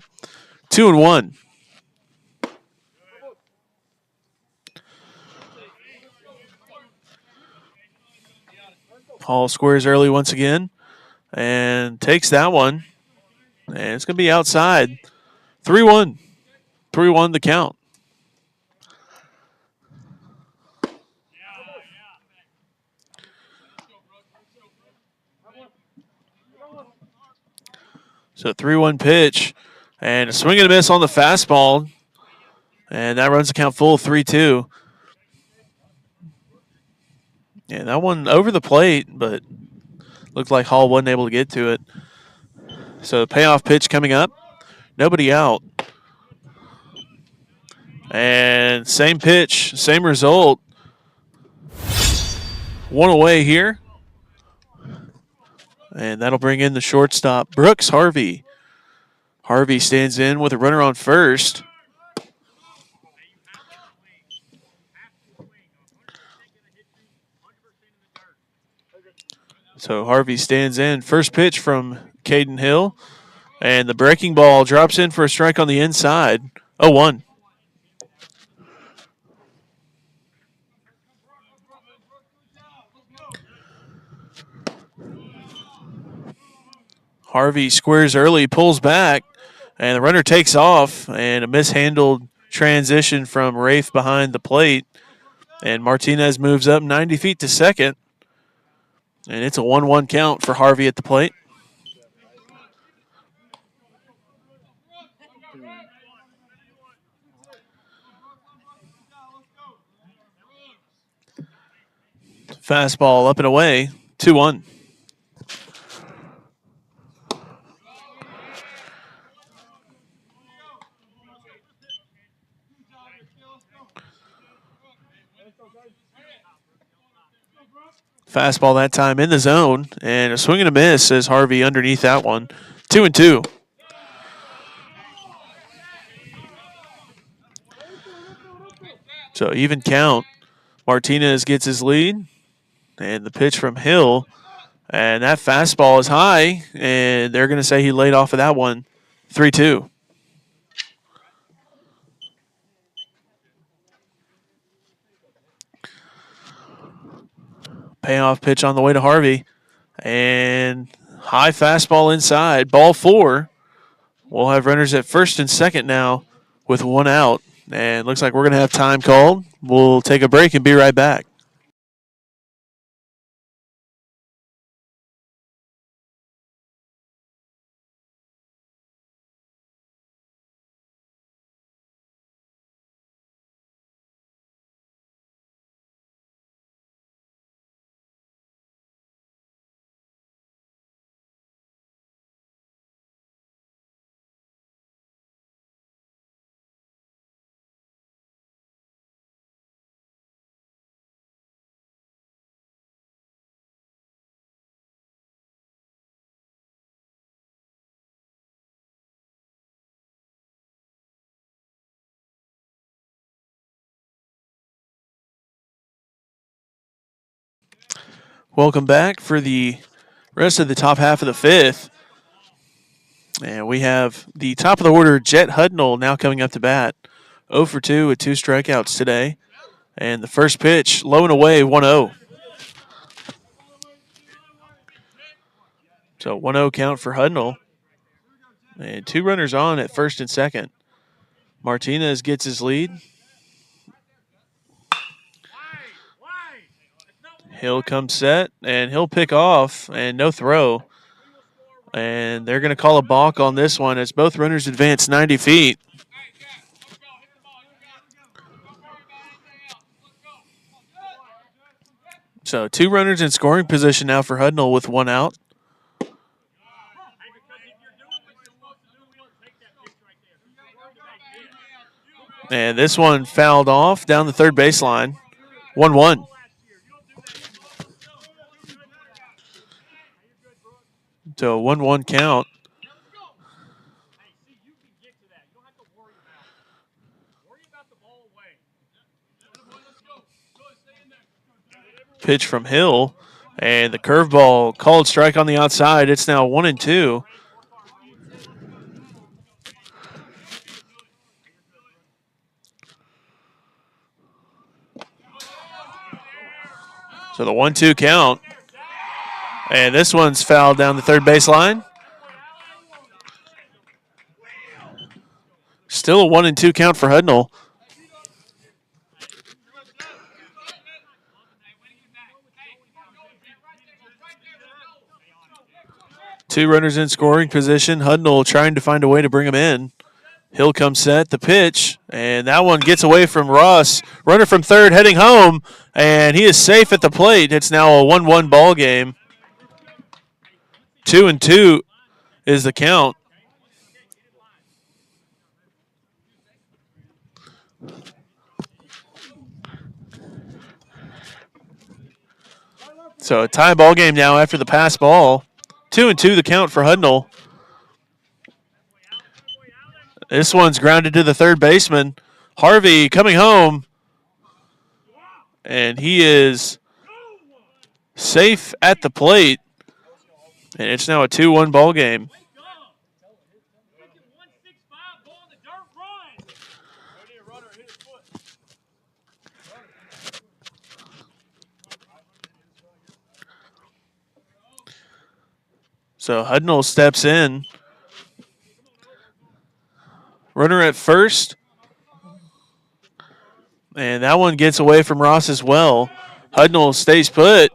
[SPEAKER 1] 2-1. Hall squares early once again and takes that one. And it's going to be outside. 3-1. 3-1 the count. So 3-1 pitch. And a swing and a miss on the fastball. And that runs the count full 3-2. Yeah, that one over the plate, but looked like Hall wasn't able to get to it. So the payoff pitch coming up. Nobody out. And same pitch, same result. One away here. And that'll bring in the shortstop, Brooks Harvey. Harvey stands in with a runner on first. So Harvey stands in. First pitch from Caden Hill. And the breaking ball drops in for a strike on the inside. 0-1. Harvey squares early, pulls back, and the runner takes off. And a mishandled transition from Rafe behind the plate. And Martinez moves up 90 feet to second. And it's a 1-1 count for Harvey at the plate. Fastball up and away, 2-1. Fastball that time in the zone, and a swing and a miss as Harvey underneath that one. 2-2. So even count. Martinez gets his lead, and the pitch from Hill, and that fastball is high, and they're going to say he laid off of that one. 3-2. Payoff pitch on the way to Harvey, and high fastball inside. Ball 4. We'll have runners at first and second now with one out. And looks like we're going to have time called. We'll take a break and be right back. Welcome back for the rest of the top half of the fifth. And we have the top of the order, Jet Hudnall, now coming up to bat. 0 for 2 with 2 strikeouts today. And the first pitch, low and away, 1-0. So 1-0 count for Hudnall. And 2 runners on at first and second. Martinez gets his lead. Hill comes set, and he'll pick off, and no throw. And they're going to call a balk on this one as both runners advance 90 feet. So 2 runners in scoring position now for Hudnall with 1 out. And this one fouled off down the third baseline. 1-1. So 1-1 count. Pitch from Hill. And the curveball called strike on the outside. It's now 1-2. So the 1-2 count. And this one's fouled down the third baseline. Still a 1-2 count for Hudnall. two runners in scoring position. Hudnall trying to find a way to bring him in. Hill comes set, the pitch, and that one gets away from Ross. Runner from third heading home, and he is safe at the plate. It's now a 1-1 ball game. 2-2 is the count. So a tie ball game now after the pass ball. 2-2 the count for Hudnall. This one's grounded to the third baseman. Harvey coming home. And he is safe at the plate. And it's now a 2-1 ball game. So Hudnall steps in. Runner at first. And that one gets away from Ross as well. Hudnall stays put.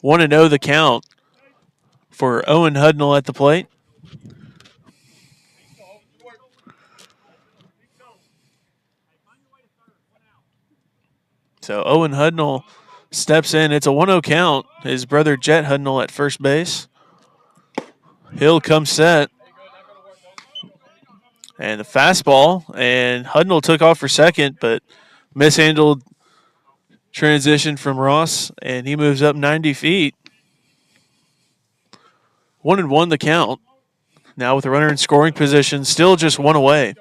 [SPEAKER 1] 1-0 the count for Owen Hudnall at the plate. So Owen Hudnall steps in. It's a 1-0 count. His brother Jet Hudnall at first base. Hill comes set. And the fastball. And Hudnall took off for second, but mishandled transition from Ross. And he moves up 90 feet. 1-1 the count. Now with the runner in scoring position, still just one away.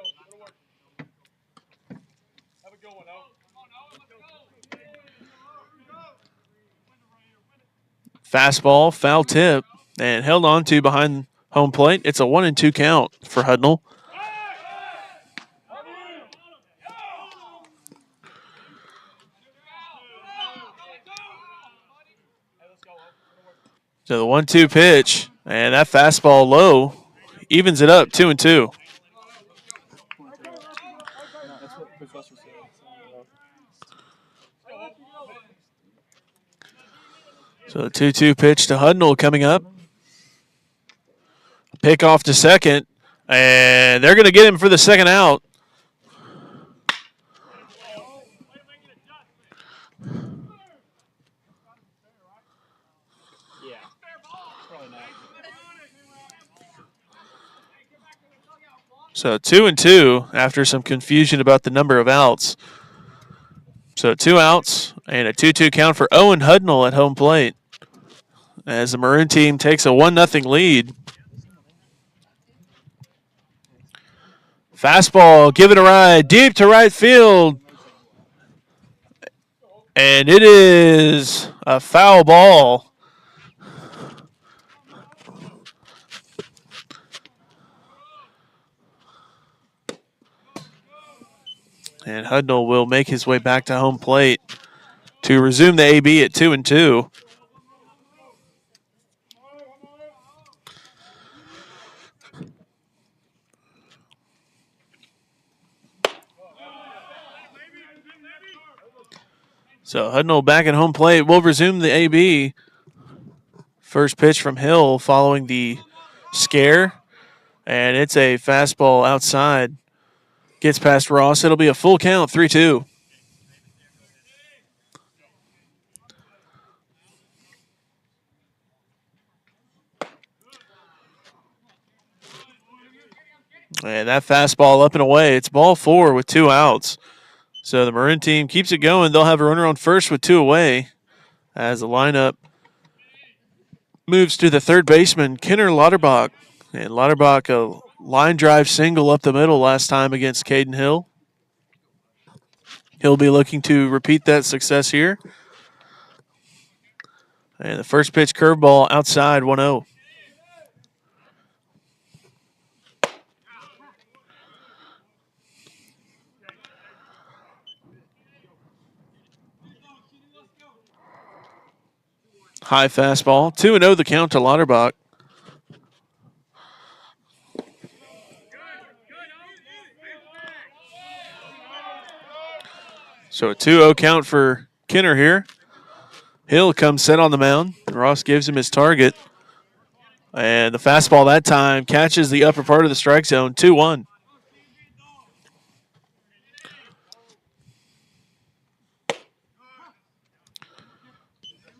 [SPEAKER 1] Fastball, foul tip, and held on to behind home plate. It's a 1-2 count for Hudnall. So the 1-2 pitch, and that fastball low evens it up 2-2. So the 2-2 pitch to Hudnall coming up. Pick off to second, and they're going to get him for the second out. So 2-2 after some confusion about the number of outs. So 2 outs and a 2-2 count for Owen Hudnall at home plate as the Maroon team takes a 1-0 lead. Fastball, give it a ride, deep to right field. And it is a foul ball. And Hudnall will make his way back to home plate to resume the AB at 2-2. So Hudnall back at home plate. We'll resume the AB. First pitch from Hill following the scare. And it's a fastball outside. Gets past Ross. It'll be a full count, 3-2. And that fastball up and away. It's ball 4 with 2 outs. So the Maroon team keeps it going. They'll have a runner on first with 2 away as the lineup moves to the third baseman, Kenner Lauterbach. And Lauterbach, a line drive single up the middle last time against Caden Hill. He'll be looking to repeat that success here. And the first pitch curveball outside, 1-0. High fastball, 2-0 the count to Lauterbach. So a 2-0 count for Kenner here. Hill comes set on the mound. Ross gives him his target. And the fastball that time catches the upper part of the strike zone, 2-1.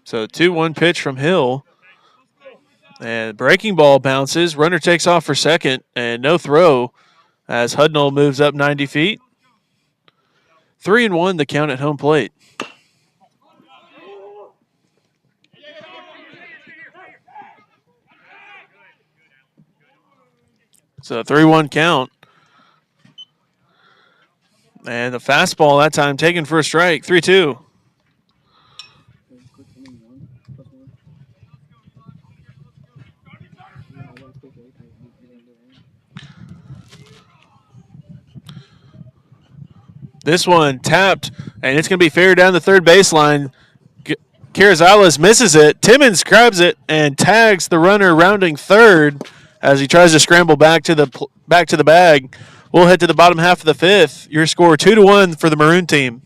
[SPEAKER 1] So 2-1 pitch from Hill. And breaking ball bounces. Runner takes off for second, and no throw as Hudnall moves up 90 feet. 3-1 the count at home plate. So 3-1 count. And the fastball that time taken for a strike, 3-2. This one tapped, and it's going to be fair down the third baseline. Carrizales misses it. Timmons grabs it and tags the runner rounding third as he tries to scramble back to the bag. We'll head to the bottom half of the fifth. Your score 2-1 for the Maroon team.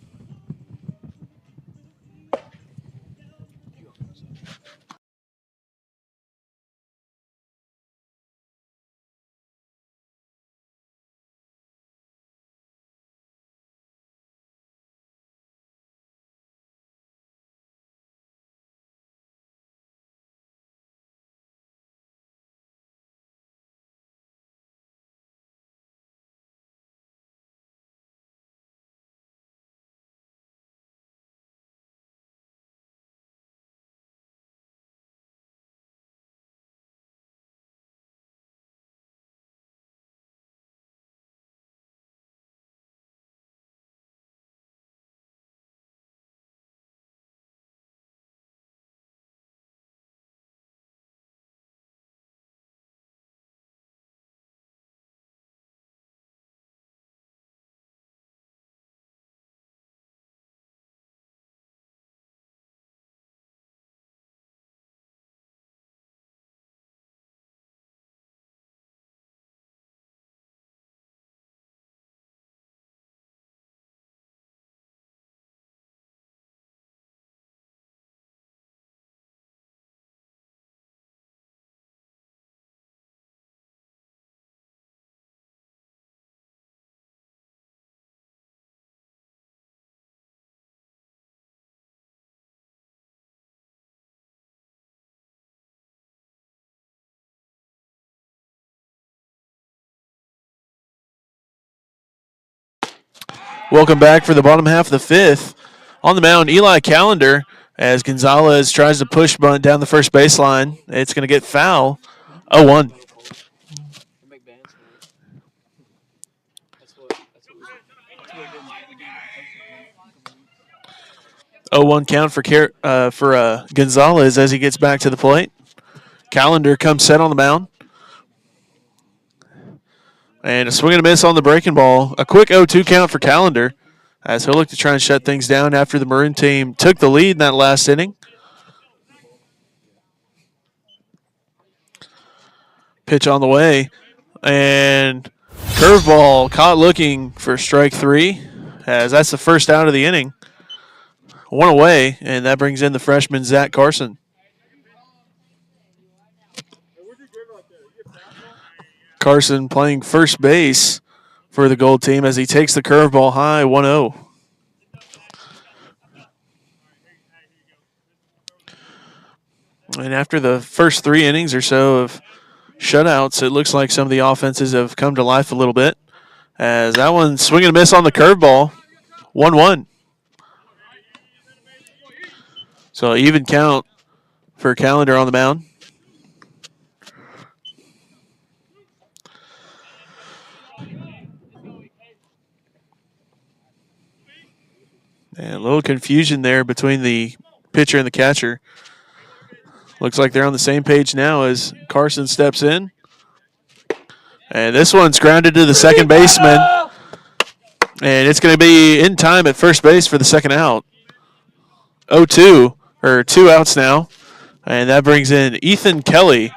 [SPEAKER 1] Welcome back for the bottom half of the fifth. On the mound, Eli Callender as Gonzalez tries to push bunt down the first baseline. It's going to get foul. 0-1. 0-1 count for Gonzalez as he gets back to the plate. Callender comes set on the mound. And a swing and a miss on the breaking ball. A quick 0-2 count for Callender as he'll look to try and shut things down after the Maroon team took the lead in that last inning. Pitch on the way. And curveball caught looking for strike three as that's the first out of the inning. One away, and that brings in the freshman Zach Carson. Carson playing first base for the Gold team as he takes the curveball high, 1-0. And after the first 3 innings or so of shutouts, it looks like some of the offenses have come to life a little bit. As that one swing and a miss on the curveball, 1-1. So even count for Callender on the mound. And a little confusion there between the pitcher and the catcher. Looks like they're on the same page now as Carson steps in. And this one's grounded to the second baseman. And it's going to be in time at first base for the second out. 0-2, or 2 outs now. And that brings in Ethan Kelly.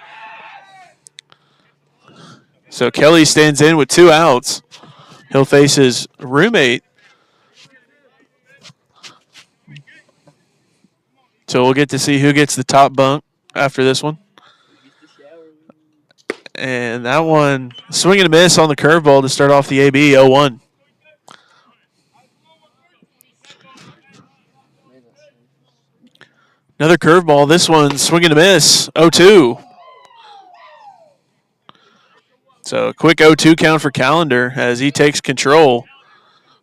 [SPEAKER 1] So Kelly stands in with 2 outs. He'll face his roommate. So So we'll get to see who gets the top bunk after this one. And that one, swing and a miss on the curveball to start off the AB, 0-1. Another curveball. This one, swing and a miss, 0-2. So a quick 0-2 count for Callender as he takes control.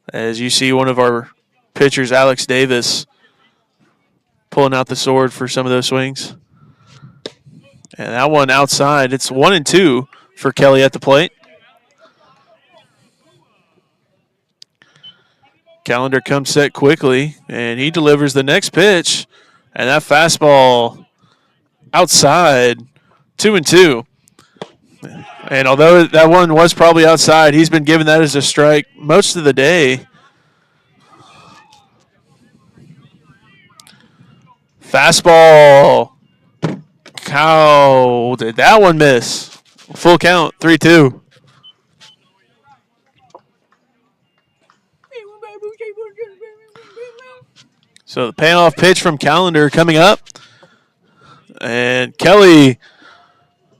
[SPEAKER 1] As you see one of our pitchers, Alex Davis, pulling out the sword for some of those swings. And that one outside. It's 1-2 for Kelly at the plate. Callender comes set quickly, and he delivers the next pitch. And that fastball outside, 2-2. And although that one was probably outside, he's been given that as a strike most of the day. Fastball. How did that one miss? Full count, 3-2. So the payoff pitch from Callender coming up. And Kelly,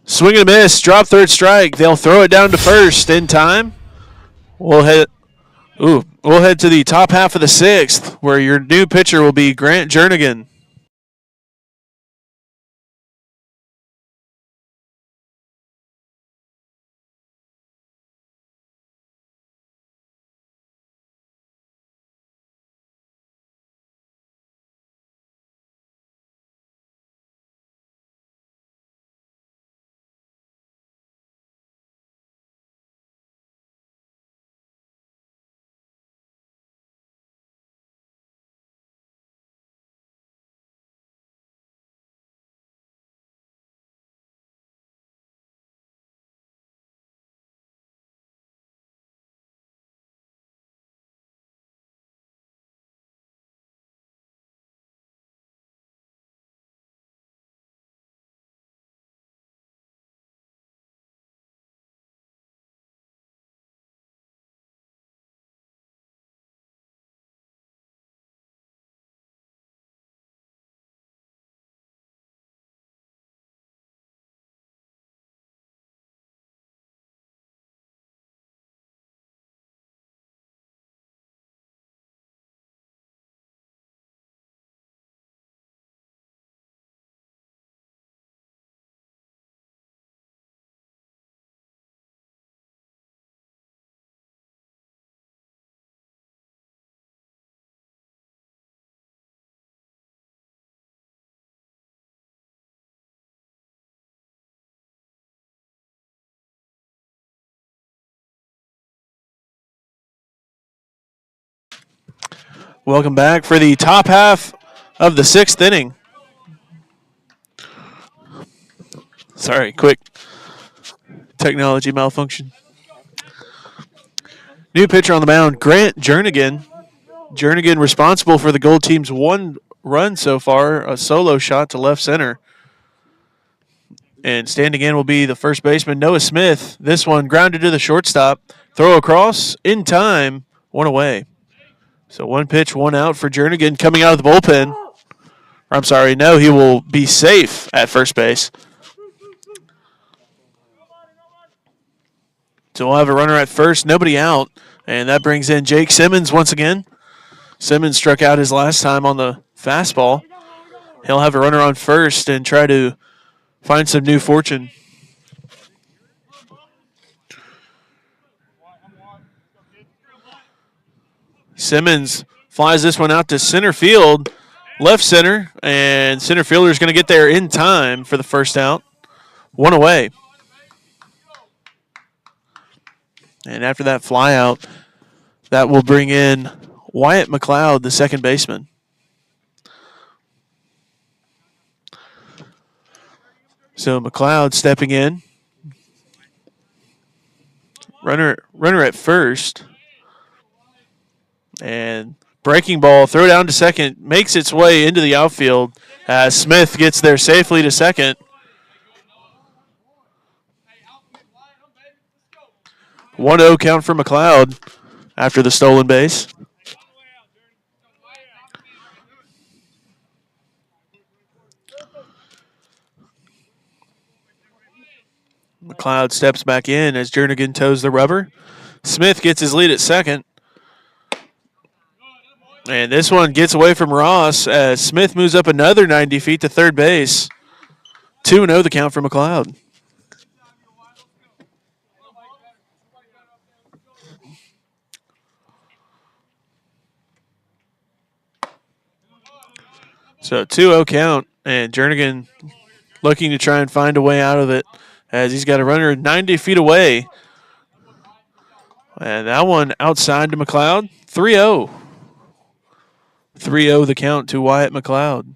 [SPEAKER 1] swing and a miss, drop third strike. They'll throw it down to first in time. We'll head to the top half of the sixth, where your new pitcher will be Grant Jernigan. Welcome back for the top half of the sixth inning. Sorry, quick technology malfunction. New pitcher on the mound, Grant Jernigan. Jernigan responsible for the Gold team's one run so far, a solo shot to left center. And standing in will be the first baseman, Noah Smith. This one grounded to the shortstop. Throw across in time, one away. So one pitch, one out for Jernigan coming out of the bullpen. I'm sorry, no, he will be safe at first base. So we'll have a runner at first, nobody out. And that brings in Jake Simmons once again. Simmons struck out his last time on the fastball. He'll have a runner on first and try to find some new fortune. Simmons flies this one out to center field, left center, and center fielder is going to get there in time for the first out. One away. And after that fly out, that will bring in Wyatt McLeod, the second baseman. So McLeod stepping in. Runner at first. And breaking ball, throw down to second, makes its way into the outfield as Smith gets there safely to second. 1-0 count for McLeod after the stolen base. McLeod steps back in as Jernigan toes the rubber. Smith gets his lead at second. And this one gets away from Ross as Smith moves up another 90 feet to third base. 2-0 the count for McLeod. So 2-0 count, and Jernigan looking to try and find a way out of it as he's got a runner 90 feet away. And that one outside to McLeod. 3-0. 3-0 the count to Wyatt McLeod.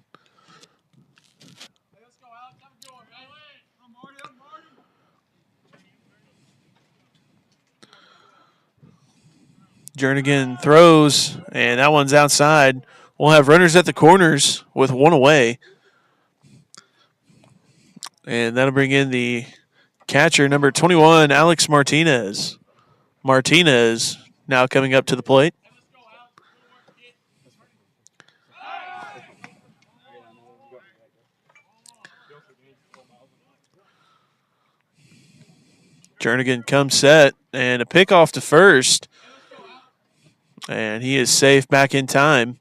[SPEAKER 1] Jernigan throws, and that one's outside. We'll have runners at the corners with one away. And that'll bring in the catcher, number 21, Alex Martinez. Martinez now coming up to the plate. Jernigan comes set, and a pickoff to first. And he is safe back in time.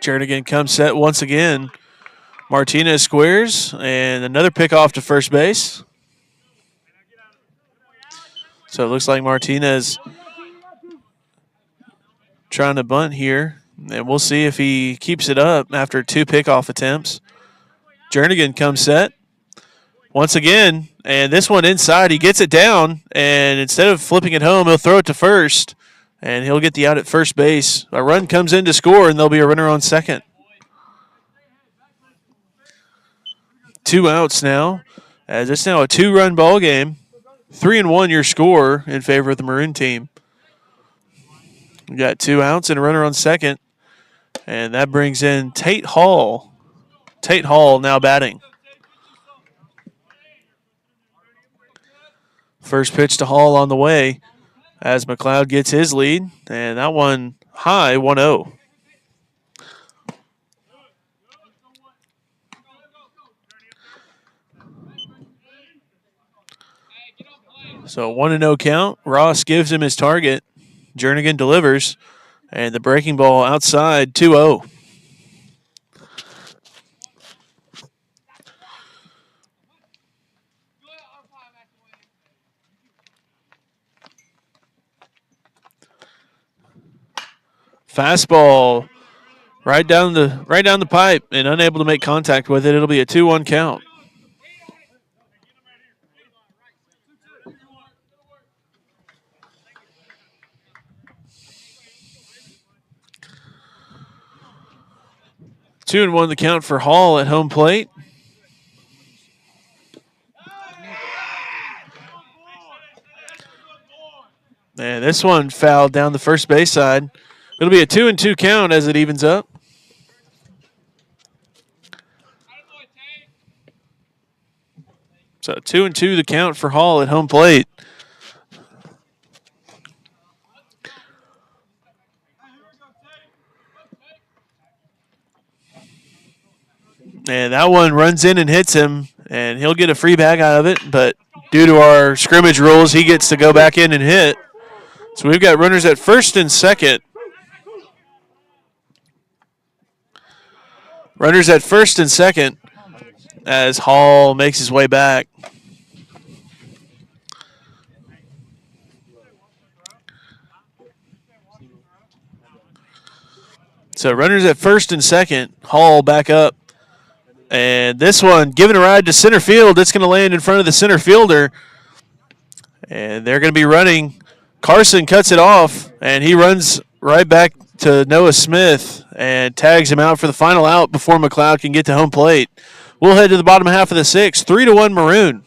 [SPEAKER 1] Jernigan comes set once again. Martinez squares, and another pickoff to first base. So it looks like Martinez trying to bunt here, and we'll see if he keeps it up after 2 pickoff attempts. Jernigan comes set once again, and this one inside. He gets it down, and instead of flipping it home, he'll throw it to first, and he'll get the out at first base. A run comes in to score, and there'll be a runner on second. 2 outs now, as it's now a 2-run ball game. 3-1 your score in favor of the Maroon team. We got 2 outs and a runner on second, and that brings in Tate Hall. Tate Hall now batting. First pitch to Hall on the way as McLeod gets his lead, and that one high, 1-0. So 1-0 count. Ross gives him his target. Jernigan delivers, and the breaking ball outside, 2-0. Fastball right down the pipe and unable to make contact with it. It'll be a 2-1 count. Two and 1 the count for Hall at home plate. And this one fouled down the first base side. It'll be a 2-2 count as it evens up. So 2-2 the count for Hall at home plate. And that one runs in and hits him, and he'll get a free bag out of it. But due to our scrimmage rules, he gets to go back in and hit. So we've got runners at first and second. Runners at first and second as Hall makes his way back. So runners at first and second. Hall back up. And this one, giving a ride to center field. It's going to land in front of the center fielder. And they're going to be running. Carson cuts it off, and he runs right back to Noah Smith and tags him out for the final out before McLeod can get to home plate. We'll head to the bottom half of the 6th. 3-1 Maroon.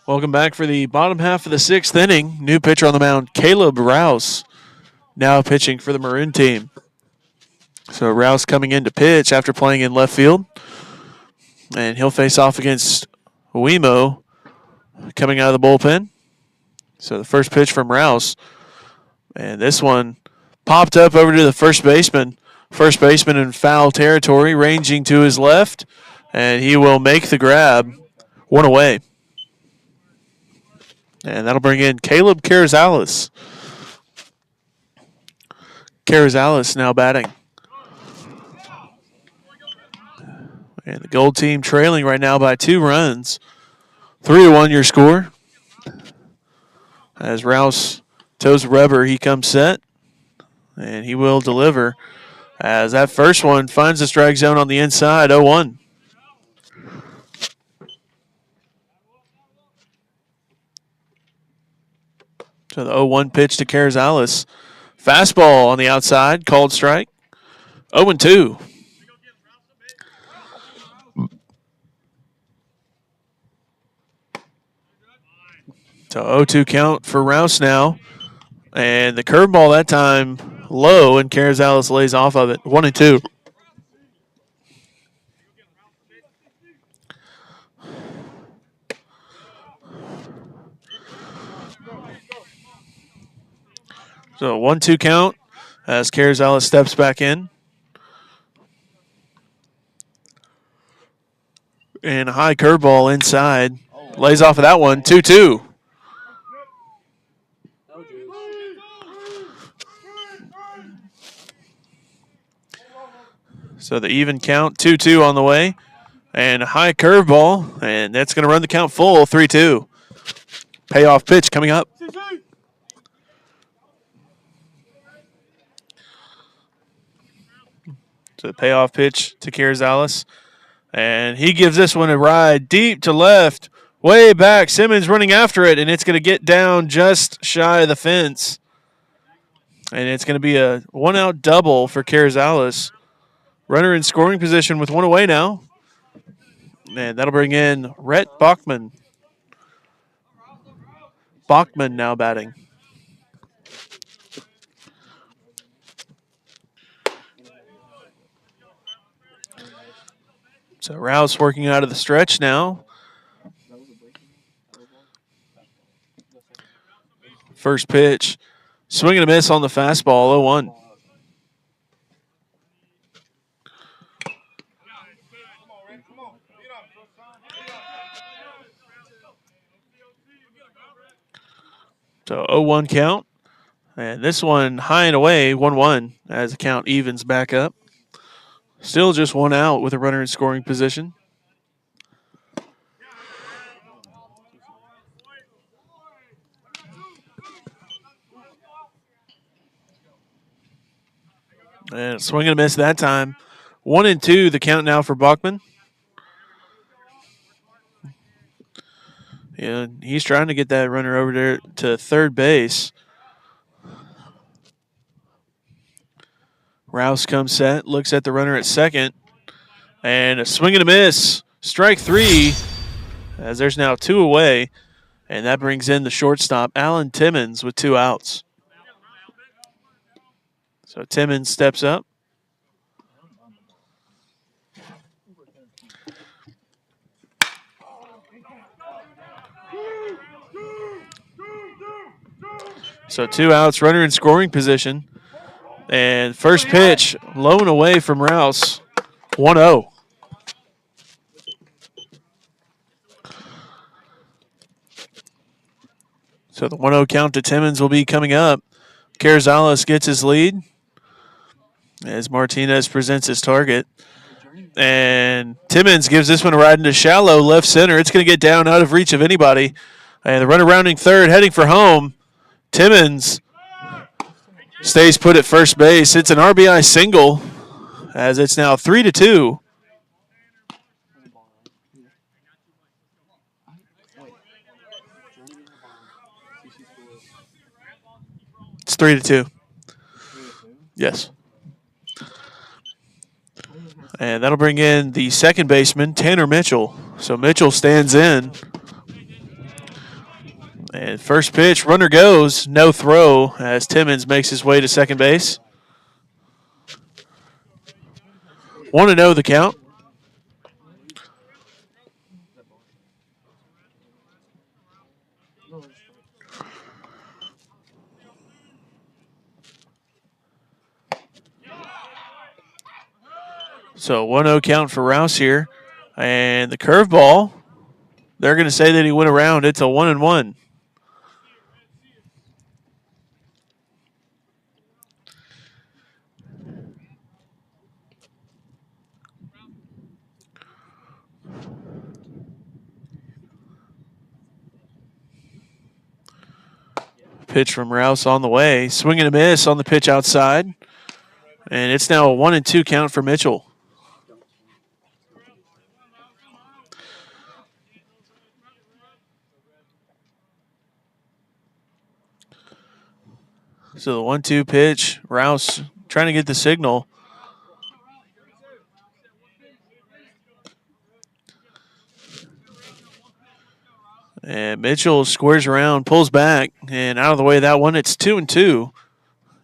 [SPEAKER 1] Welcome back for the bottom half of the sixth inning. New pitcher on the mound, Caleb Rouse, now pitching for the Maroon team. So Rouse coming in to pitch after playing in left field. And he'll face off against Wemo coming out of the bullpen. So the first pitch from Rouse. And this one popped up over to the first baseman. First baseman in foul territory, ranging to his left. And he will make the grab. One away. And that'll bring in Caleb Carrizales. Carrizales now batting. And the Gold team trailing right now by 2 runs. 3-1 your score. As Rouse toes rubber, he comes set. And he will deliver. As that first one finds the strike zone on the inside, 0-1. So the 0-1 pitch to Carrizales. Fastball on the outside, called strike. 0-2. So 0-2 count for Rouse now. And the curveball that time low, and Carrizales lays off of it. 1-2. So 1-2 count as Carrizales steps back in. And a high curveball inside. Lays off of that one. 2-2. So the even count, 2-2 on the way. And a high curveball, and that's going to run the count full, 3-2. Payoff pitch coming up. So the payoff pitch to Carrizales. And he gives this one a ride deep to left, way back. Simmons running after it, and it's going to get down just shy of the fence. And it's going to be a one-out double for Carrizales. Runner in scoring position with 1 away now. And that'll bring in Rhett Bachman. Bachman now batting. So Rouse working out of the stretch now. First pitch. Swing and a miss on the fastball, 0-1. So 0-1 count. And this one high and away, 1-1, as the count evens back up. Still just 1 out with a runner in scoring position. And swing and a miss that time. 1-2, the count now for Bachman. Yeah, he's trying to get that runner over there to third base. Rouse comes set, looks at the runner at second, and a swing and a miss. Strike 3, as there's now 2 away, and that brings in the shortstop, Alan Timmons, with 2 outs. So Timmons steps up. So 2 outs, runner in scoring position. And first pitch, low and away from Rouse, 1-0. So the 1-0 count to Timmons will be coming up. Carrizales gets his lead as Martinez presents his target. And Timmons gives this one a ride into shallow left center. It's going to get down out of reach of anybody. And the runner rounding third, heading for home. Timmons stays put at first base. It's an RBI single as it's now 3-2. It's 3-2. Yes. And that'll bring in the second baseman, Tanner Mitchell. So Mitchell stands in. And first pitch, runner goes, no throw as Timmons makes his way to second base. 1-0 the count. So 1-0 count for Rouse here. And the curveball, they're going to say that he went around. It's a 1-1. Pitch from Rouse on the way. Swing and a miss on the pitch outside. And it's now a 1-2 count for Mitchell. So the 1-2 pitch, Rouse trying to get the signal. And Mitchell squares around, pulls back, and out of the way of that one, it's 2-2.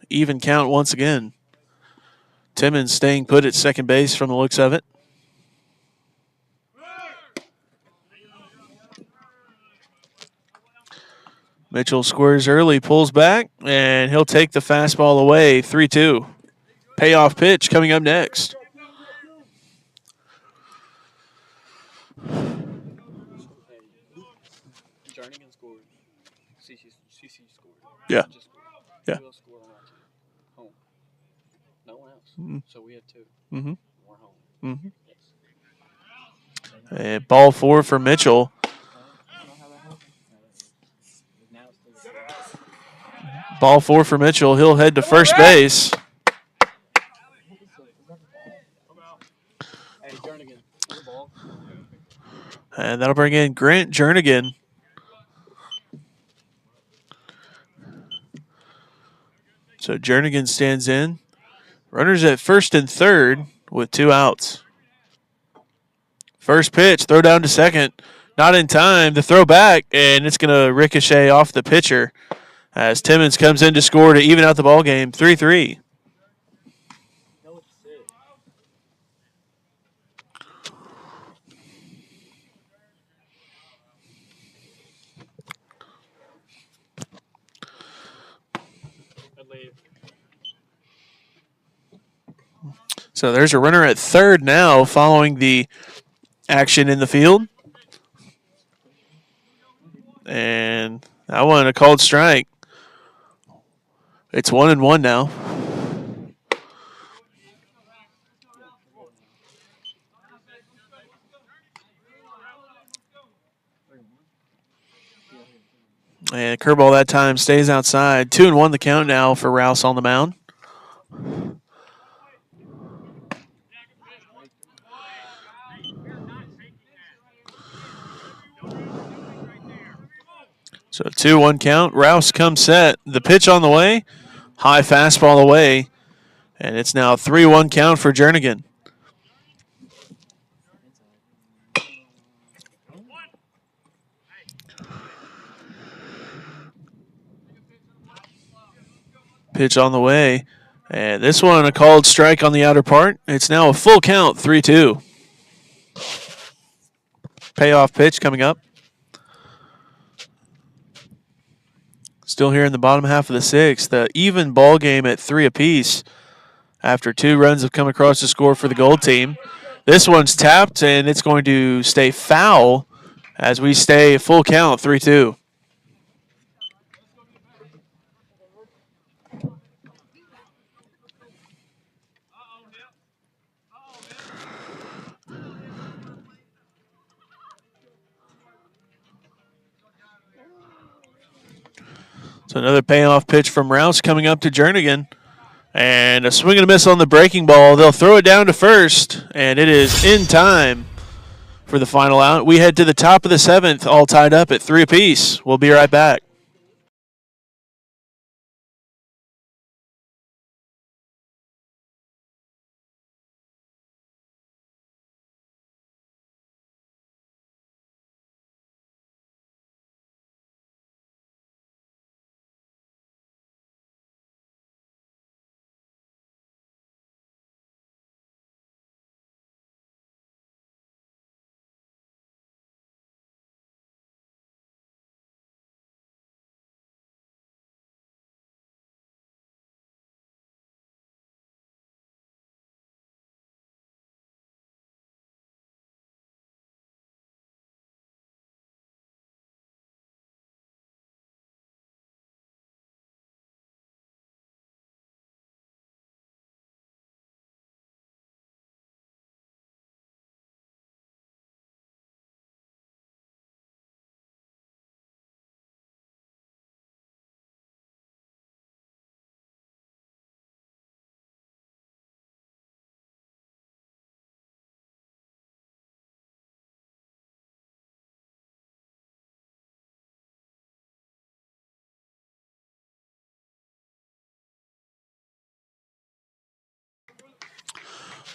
[SPEAKER 1] Even count once again. Timmons staying put at second base from the looks of it. Mitchell squares early, pulls back, and he'll take the fastball away, 3-2. Payoff pitch coming up next. Yeah. Yeah. Mm-hmm.
[SPEAKER 2] So we had two.
[SPEAKER 1] Mm-hmm.
[SPEAKER 2] More home.
[SPEAKER 1] Mm-hmm. And ball 4 for Mitchell. Ball 4 for Mitchell. He'll head to first base. And that'll bring in Grant Jernigan. So Jernigan stands in. Runners at first and third with 2 outs. First pitch, throw down to second. Not in time. The throw back, and it's going to ricochet off the pitcher as Timmons comes in to score to even out the ball game, 3-3. So there's a runner at third now following the action in the field. And that one a called strike. It's 1-1 now. And curveball that time stays outside. 2-1 the count now for Rouse on the mound. So 2-1 count. Rouse comes set. The pitch on the way. High fastball away. And it's now 3-1 count for Jernigan. Pitch on the way. And this one a called strike on the outer part. It's now a full count, 3-2. Payoff pitch coming up. Still here in the bottom half of the sixth. The even ball game at 3 apiece after 2 runs have come across to score for the Gold team. This one's tapped, and it's going to stay foul as we stay full count, 3-2. So another payoff pitch from Rouse coming up to Jernigan. And a swing and a miss on the breaking ball. They'll throw it down to first, and it is in time for the final out. We head to the top of the 7th, all tied up at 3 apiece. We'll be right back.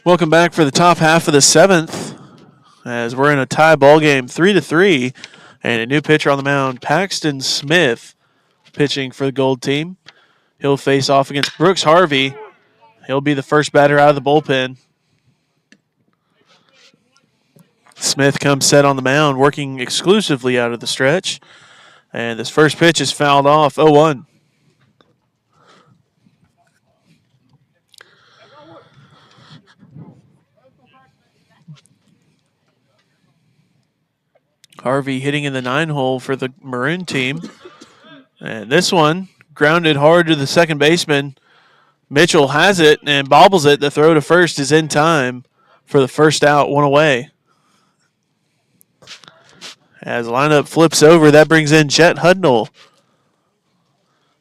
[SPEAKER 1] Welcome back for the top half of the seventh, as we're in a tie ball game, 3-3, and a new pitcher on the mound, Paxton Smith, pitching for the Gold team. He'll face off against Brooks Harvey. He'll be the first batter out of the bullpen. Smith comes set on the mound, working exclusively out of the stretch. And this first pitch is fouled off, 0-1. Harvey hitting in the 9-hole for the Maroon team. And this one grounded hard to the second baseman. Mitchell has it and bobbles it. The throw to first is in time for the first out, one away. As the lineup flips over, that brings in Jet Hudnall.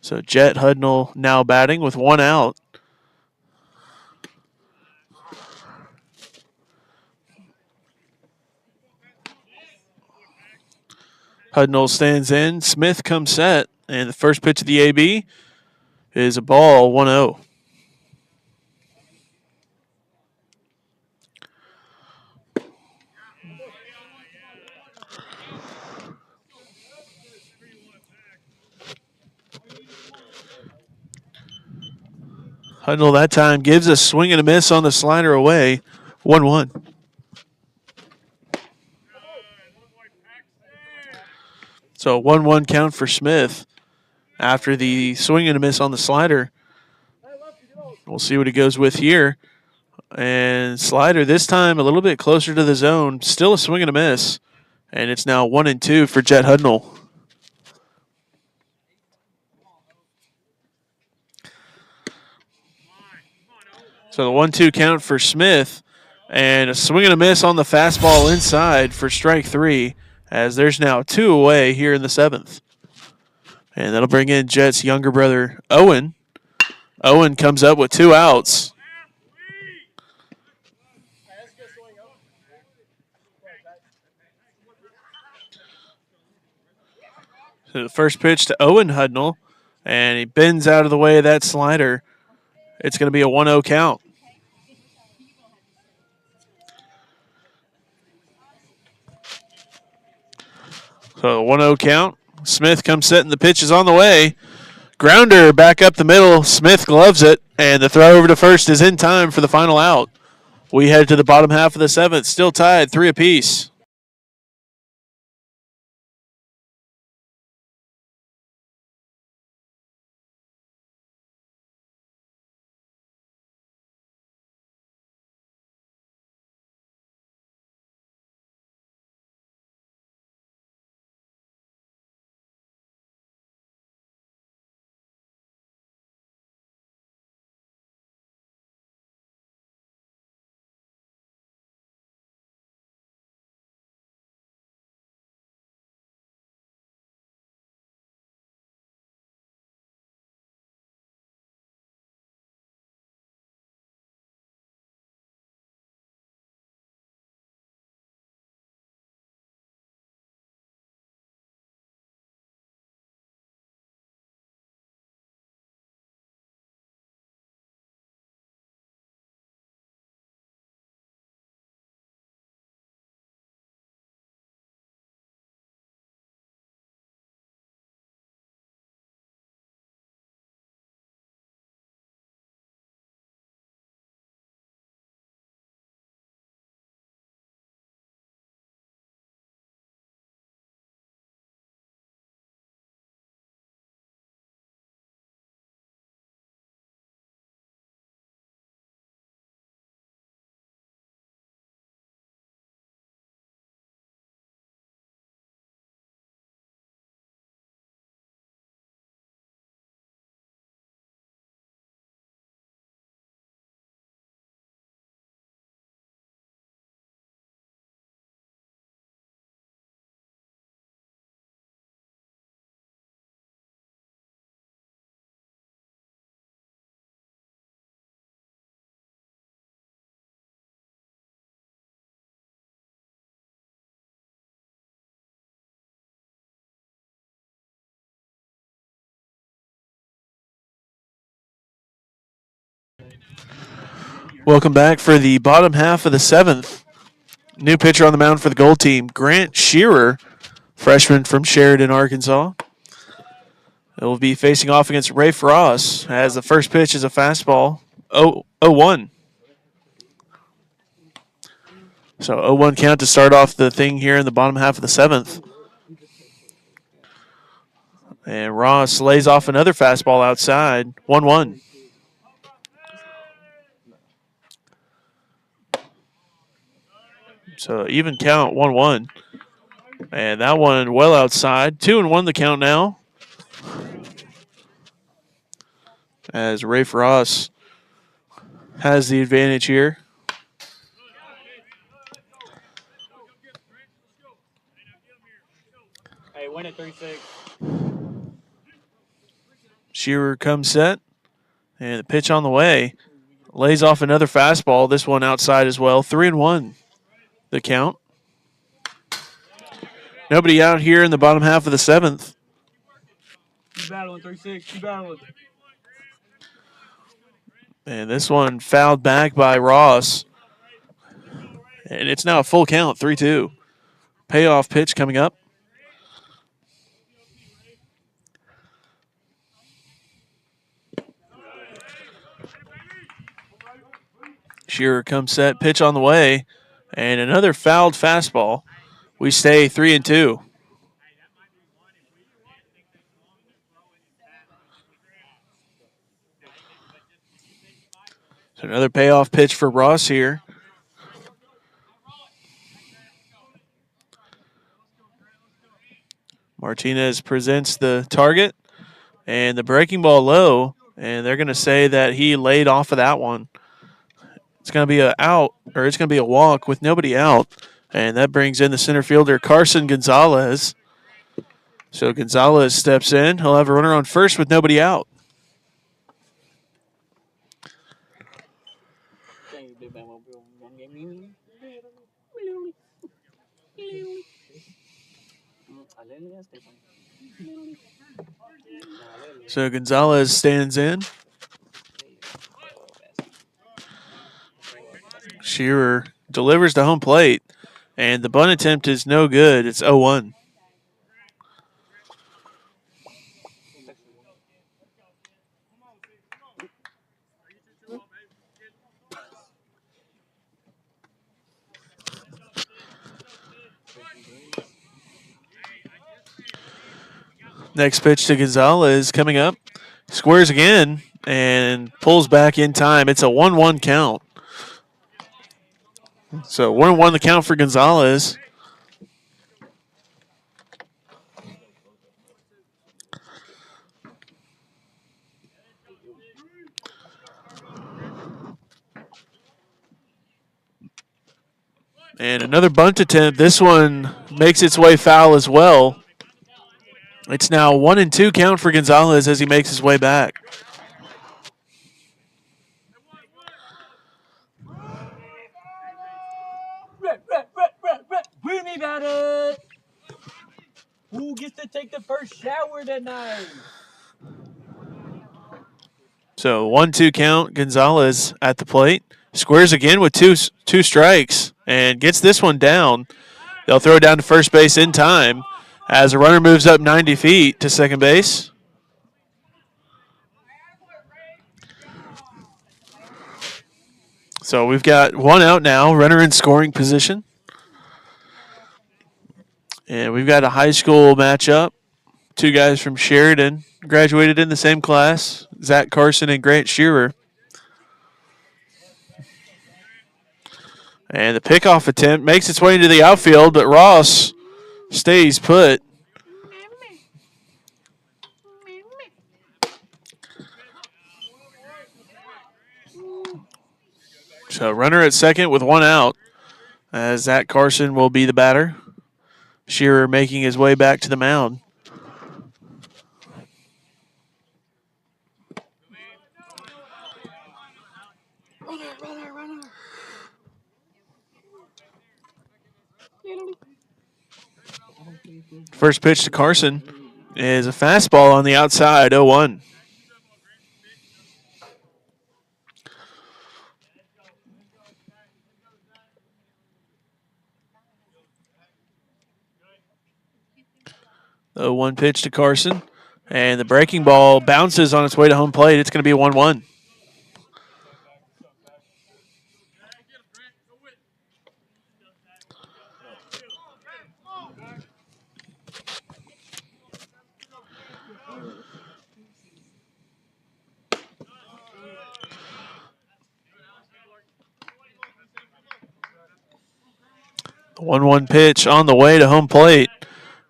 [SPEAKER 1] So Jet Hudnall now batting with one out. Hudnall stands in. Smith comes set. And the first pitch of the AB is a ball, 1-0. Hudnall that time gives a swing and a miss on the slider away, 1-1. So 1-1 count for Smith after the swing and a miss on the slider. We'll see what he goes with here. And slider this time a little bit closer to the zone. Still a swing and a miss. And it's now 1-2 for Jet Hudnall. So the 1-2 count for Smith. And a swing and a miss on the fastball inside for strike three. As there's now two away here in the seventh. And that'll bring in Jet's younger brother, Owen. Owen comes up with two outs. So the first pitch to Owen Hudnall, and he bends out of the way of that slider. It's going to be a 1-0 count. So 1-0 count. Smith comes setting the pitch is on the way. Grounder back up the middle. Smith gloves it, and the throw over to first is in time for the final out. We head to the bottom half of the seventh, still tied, 3 apiece. Welcome back for the bottom half of the seventh. New pitcher on the mound for the Gold team, Grant Shearer, freshman from Sheridan, Arkansas. It will be facing off against Rafe Ross as the first pitch is a fastball, 0-1. So 0-1 count to start off the thing here in the bottom half of the seventh. And Ross lays off another fastball outside, 1-1. So even count, 1-1. And that one well outside. 2-1 the count now. As Rafe Ross has the advantage here.
[SPEAKER 2] Hey, win it 3-6.
[SPEAKER 1] Shearer comes set. And the pitch on the way. Lays off another fastball. This one outside as well. 3-1 the count. Nobody out here in the bottom half of the seventh.
[SPEAKER 2] Keep battling 3-6. Keep battling.
[SPEAKER 1] And this one fouled back by Ross. And it's now a full count, 3-2. Payoff pitch coming up. Shearer comes set, pitch on the way, and another fouled fastball. We stay 3-2. So another payoff pitch for Ross here. Martinez presents the target, and the breaking ball low, and they're going to say that he laid off of that one. It's going to be a out, or it's going to be a walk with nobody out, and that brings in the center fielder, Carson Gonzalez. So Gonzalez steps in. He'll have a runner on first with nobody out. So Gonzalez stands in. Shearer delivers to home plate, and the bunt attempt is no good. It's 0-1. Next pitch to Gonzalez coming up. Squares again and pulls back in time. It's a 1-1 count. So 1-1 the count for Gonzalez. And another bunt attempt. This one makes its way foul as well. It's now 1-2 count for Gonzalez as he makes his way back.
[SPEAKER 2] Bring me about it. Who gets to take the first shower tonight?
[SPEAKER 1] So 1-2 count. Gonzalez at the plate. Squares again with two strikes and gets this one down. They'll throw it down to first base in time as a runner moves up 90 feet to second base. So we've got one out now, runner in scoring position. And we've got a high school matchup. Two guys from Sheridan graduated in the same class, Zach Carson and Grant Shearer. And the pickoff attempt makes its way into the outfield, but Ross stays put. So runner at second with one out, as Zach Carson will be the batter. Shearer making his way back to the mound. First pitch to Carson is a fastball on the outside, 0-1. The 1 pitch to Carson. And the breaking ball bounces on its way to home plate. It's going to be a 1-1. The 1-1 pitch on the way to home plate.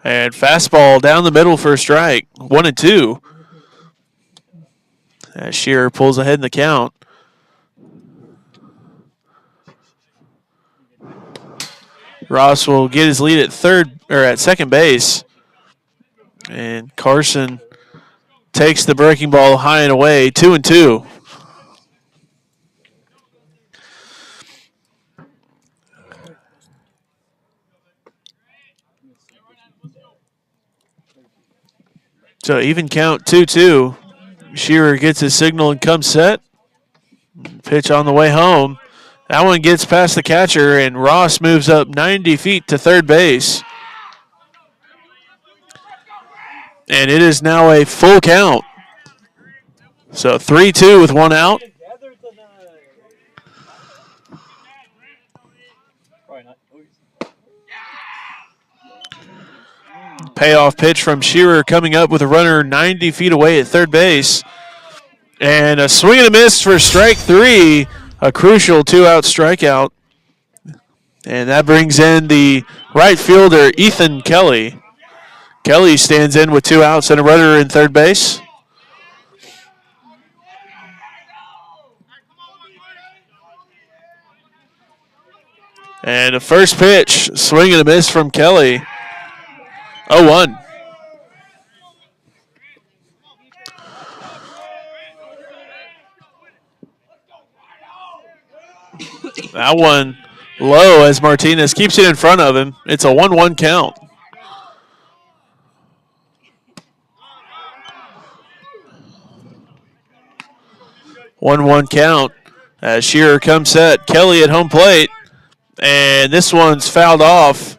[SPEAKER 1] And fastball down the middle for a strike. 1-2. As Shearer pulls ahead in the count. Ross will get his lead at second base. And Carson takes the breaking ball high and away. 2-2. So even count 2-2. Shearer gets his signal and comes set. Pitch on the way home. That one gets past the catcher, and Ross moves up 90 feet to third base. And it is now a full count. So 3-2 with one out. Payoff pitch from Shearer coming up with a runner 90 feet away at third base. And a swing and a miss for strike 3, a crucial 2-out strikeout. And that brings in the right fielder, Ethan Kelly. Kelly stands in with 2 outs and a runner in third base. And the first pitch, swing and a miss from Kelly. 0-1. That one low as Martinez keeps it in front of him. It's a 1-1 count. One count as Shearer comes set. Kelly at home plate. And this one's fouled off.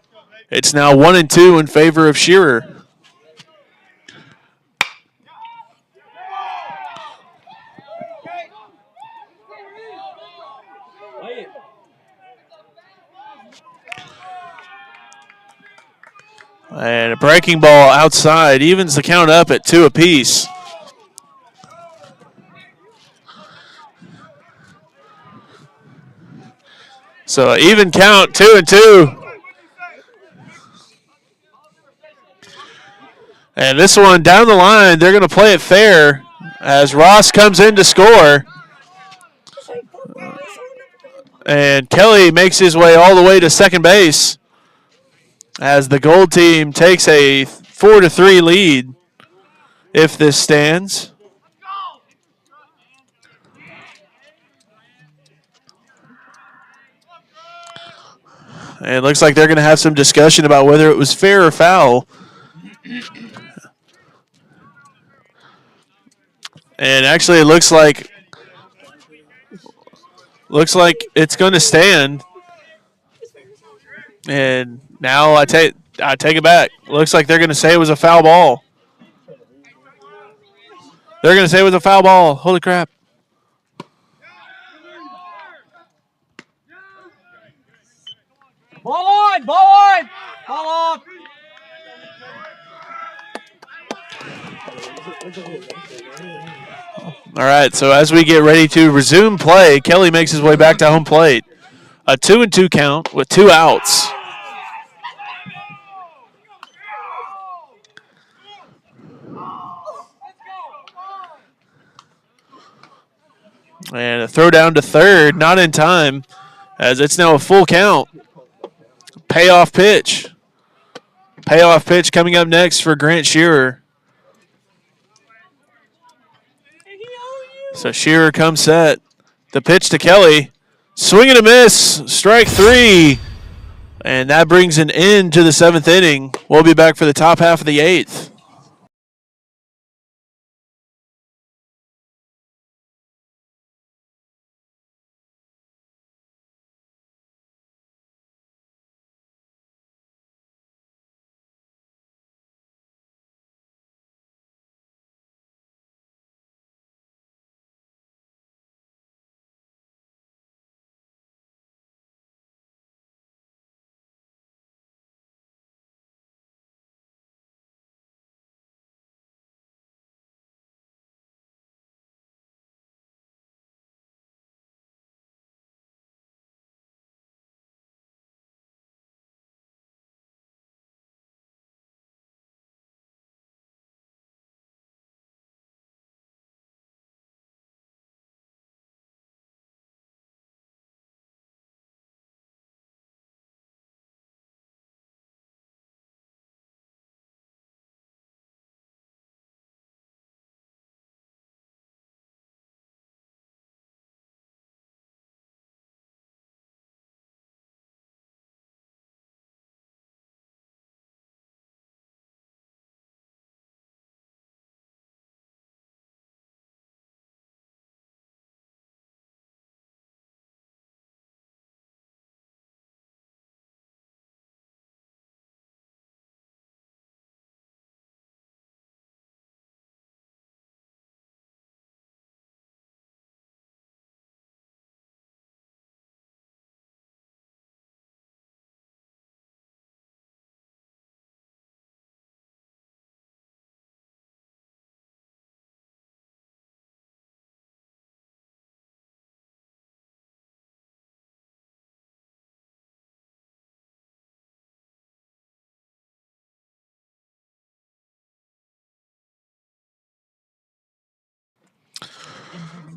[SPEAKER 1] It's now 1-2 in favor of Shearer. And a breaking ball outside evens the count up at 2 apiece. So even count, 2-2. And this one down the line, they're going to play it fair as Ross comes in to score. And Kelly makes his way all the way to second base as the Gold team takes a 4-3 lead if this stands. And it looks like they're going to have some discussion about whether it was fair or foul. And actually it looks like it's going to stand. And now I take it back. Looks like they're going to say it was a foul ball. They're going to say it was a foul ball. Holy crap.
[SPEAKER 2] Ball on! Ball on! Ball off!
[SPEAKER 1] All right, so as we get ready to resume play, Kelly makes his way back to home plate. A 2-2 count with 2 outs. And a throw down to third, not in time, as it's now a full count. Payoff pitch. Payoff pitch coming up next for Grant Shearer. So Shearer comes set. The pitch to Kelly. Swing and a miss. Strike 3. And that brings an end to the 7th inning. We'll be back for the top half of the 8th.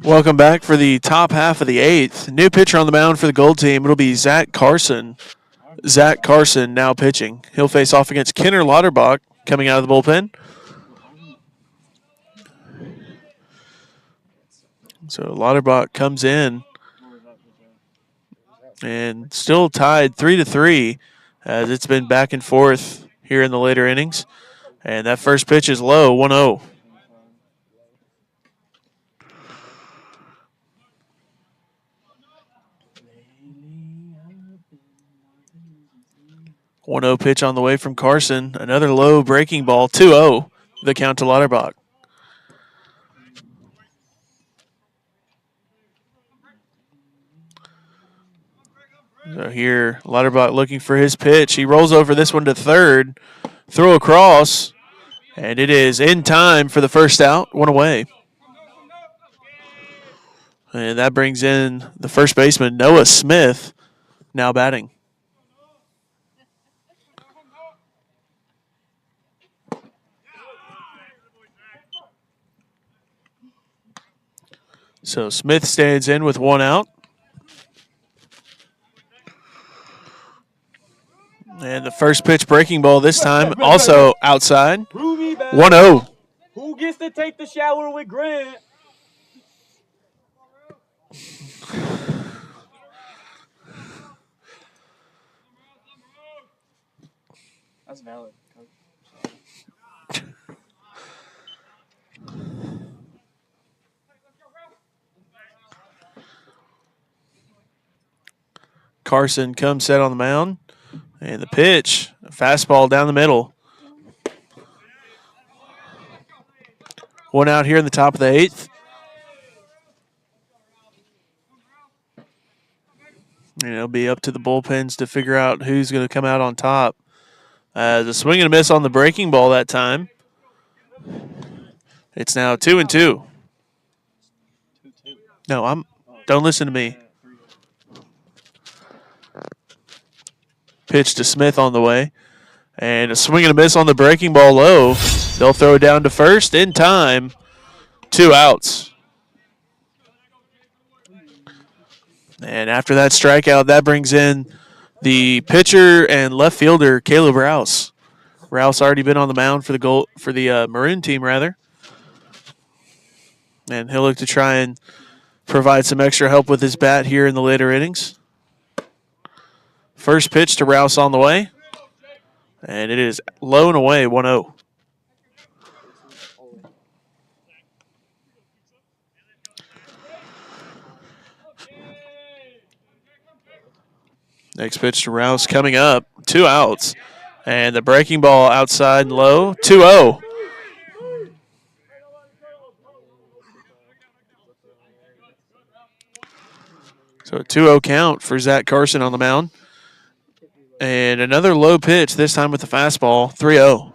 [SPEAKER 1] Welcome back for the top half of the eighth. New pitcher on the mound for the Gold team. It'll be Zach Carson. Zach Carson now pitching. He'll face off against Kenner Lauterbach coming out of the bullpen. So Lauterbach comes in and still tied 3-3 as it's been back and forth here in the later innings. And that first pitch is low, 1-0. 1-0 pitch on the way from Carson. Another low breaking ball, 2-0. The count to Lauterbach. So here, Lauterbach looking for his pitch. He rolls over this one to third. Throw across, and it is in time for the first out, one away. And that brings in the first baseman, Noah Smith, now batting. So Smith stands in with one out. And the first pitch breaking ball this time also outside. 1-0.
[SPEAKER 2] Who gets to take the shower with Grant? That's valid.
[SPEAKER 1] Carson comes set on the mound. And the pitch, a fastball down the middle. One out here in the top of the eighth. And it'll be up to the bullpens to figure out who's going to come out on top. A swing and a miss on the breaking ball that time. It's now 2-2. No, don't listen to me. Pitch to Smith on the way. And a swing and a miss on the breaking ball low. They'll throw it down to first in time. 2 outs. And after that strikeout, that brings in the pitcher and left fielder, Caleb Rouse. Rouse already been on the mound for the Maroon team, rather. And he'll look to try and provide some extra help with his bat here in the later innings. First pitch to Rouse on the way. And it is low and away, 1-0. Next pitch to Rouse coming up. 2 outs. And the breaking ball outside and low. 2-0. So a 2-0 count for Zach Carson on the mound. And another low pitch, this time with the fastball, 3-0.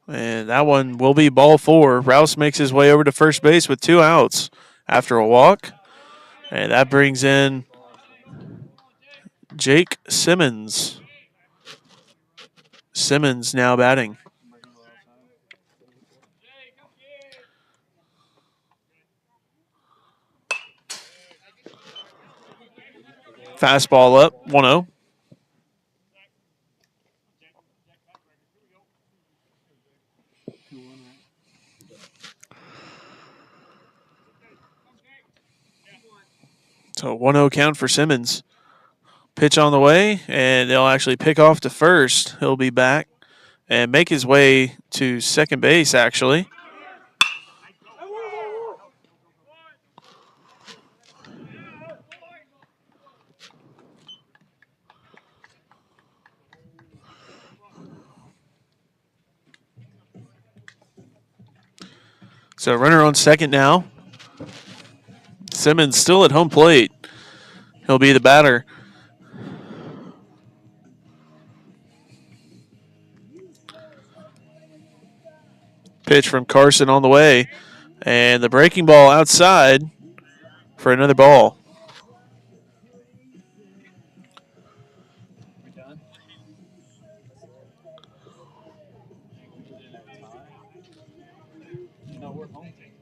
[SPEAKER 1] And that one will be ball 4. Rouse makes his way over to first base with 2 outs after a walk. And that brings in Jake Simmons. Simmons now batting. Fastball up, 1-0. So 1-0 count for Simmons. Pitch on the way, and they'll actually pick off to first. He'll be back and make his way to second base, actually. So runner on second now. Simmons still at home plate. He'll be the batter. Pitch from Carson on the way. And the breaking ball outside for another ball.
[SPEAKER 2] We done? No, we're home team.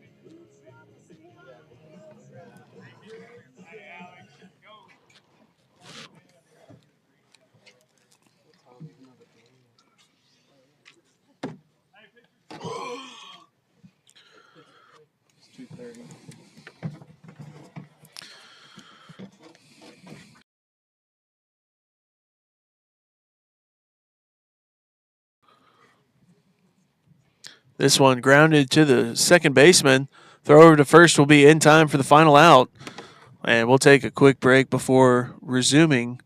[SPEAKER 2] It's 2:30.
[SPEAKER 1] This one grounded to the second baseman. Throw over to first will be in time for the final out. And we'll take a quick break before resuming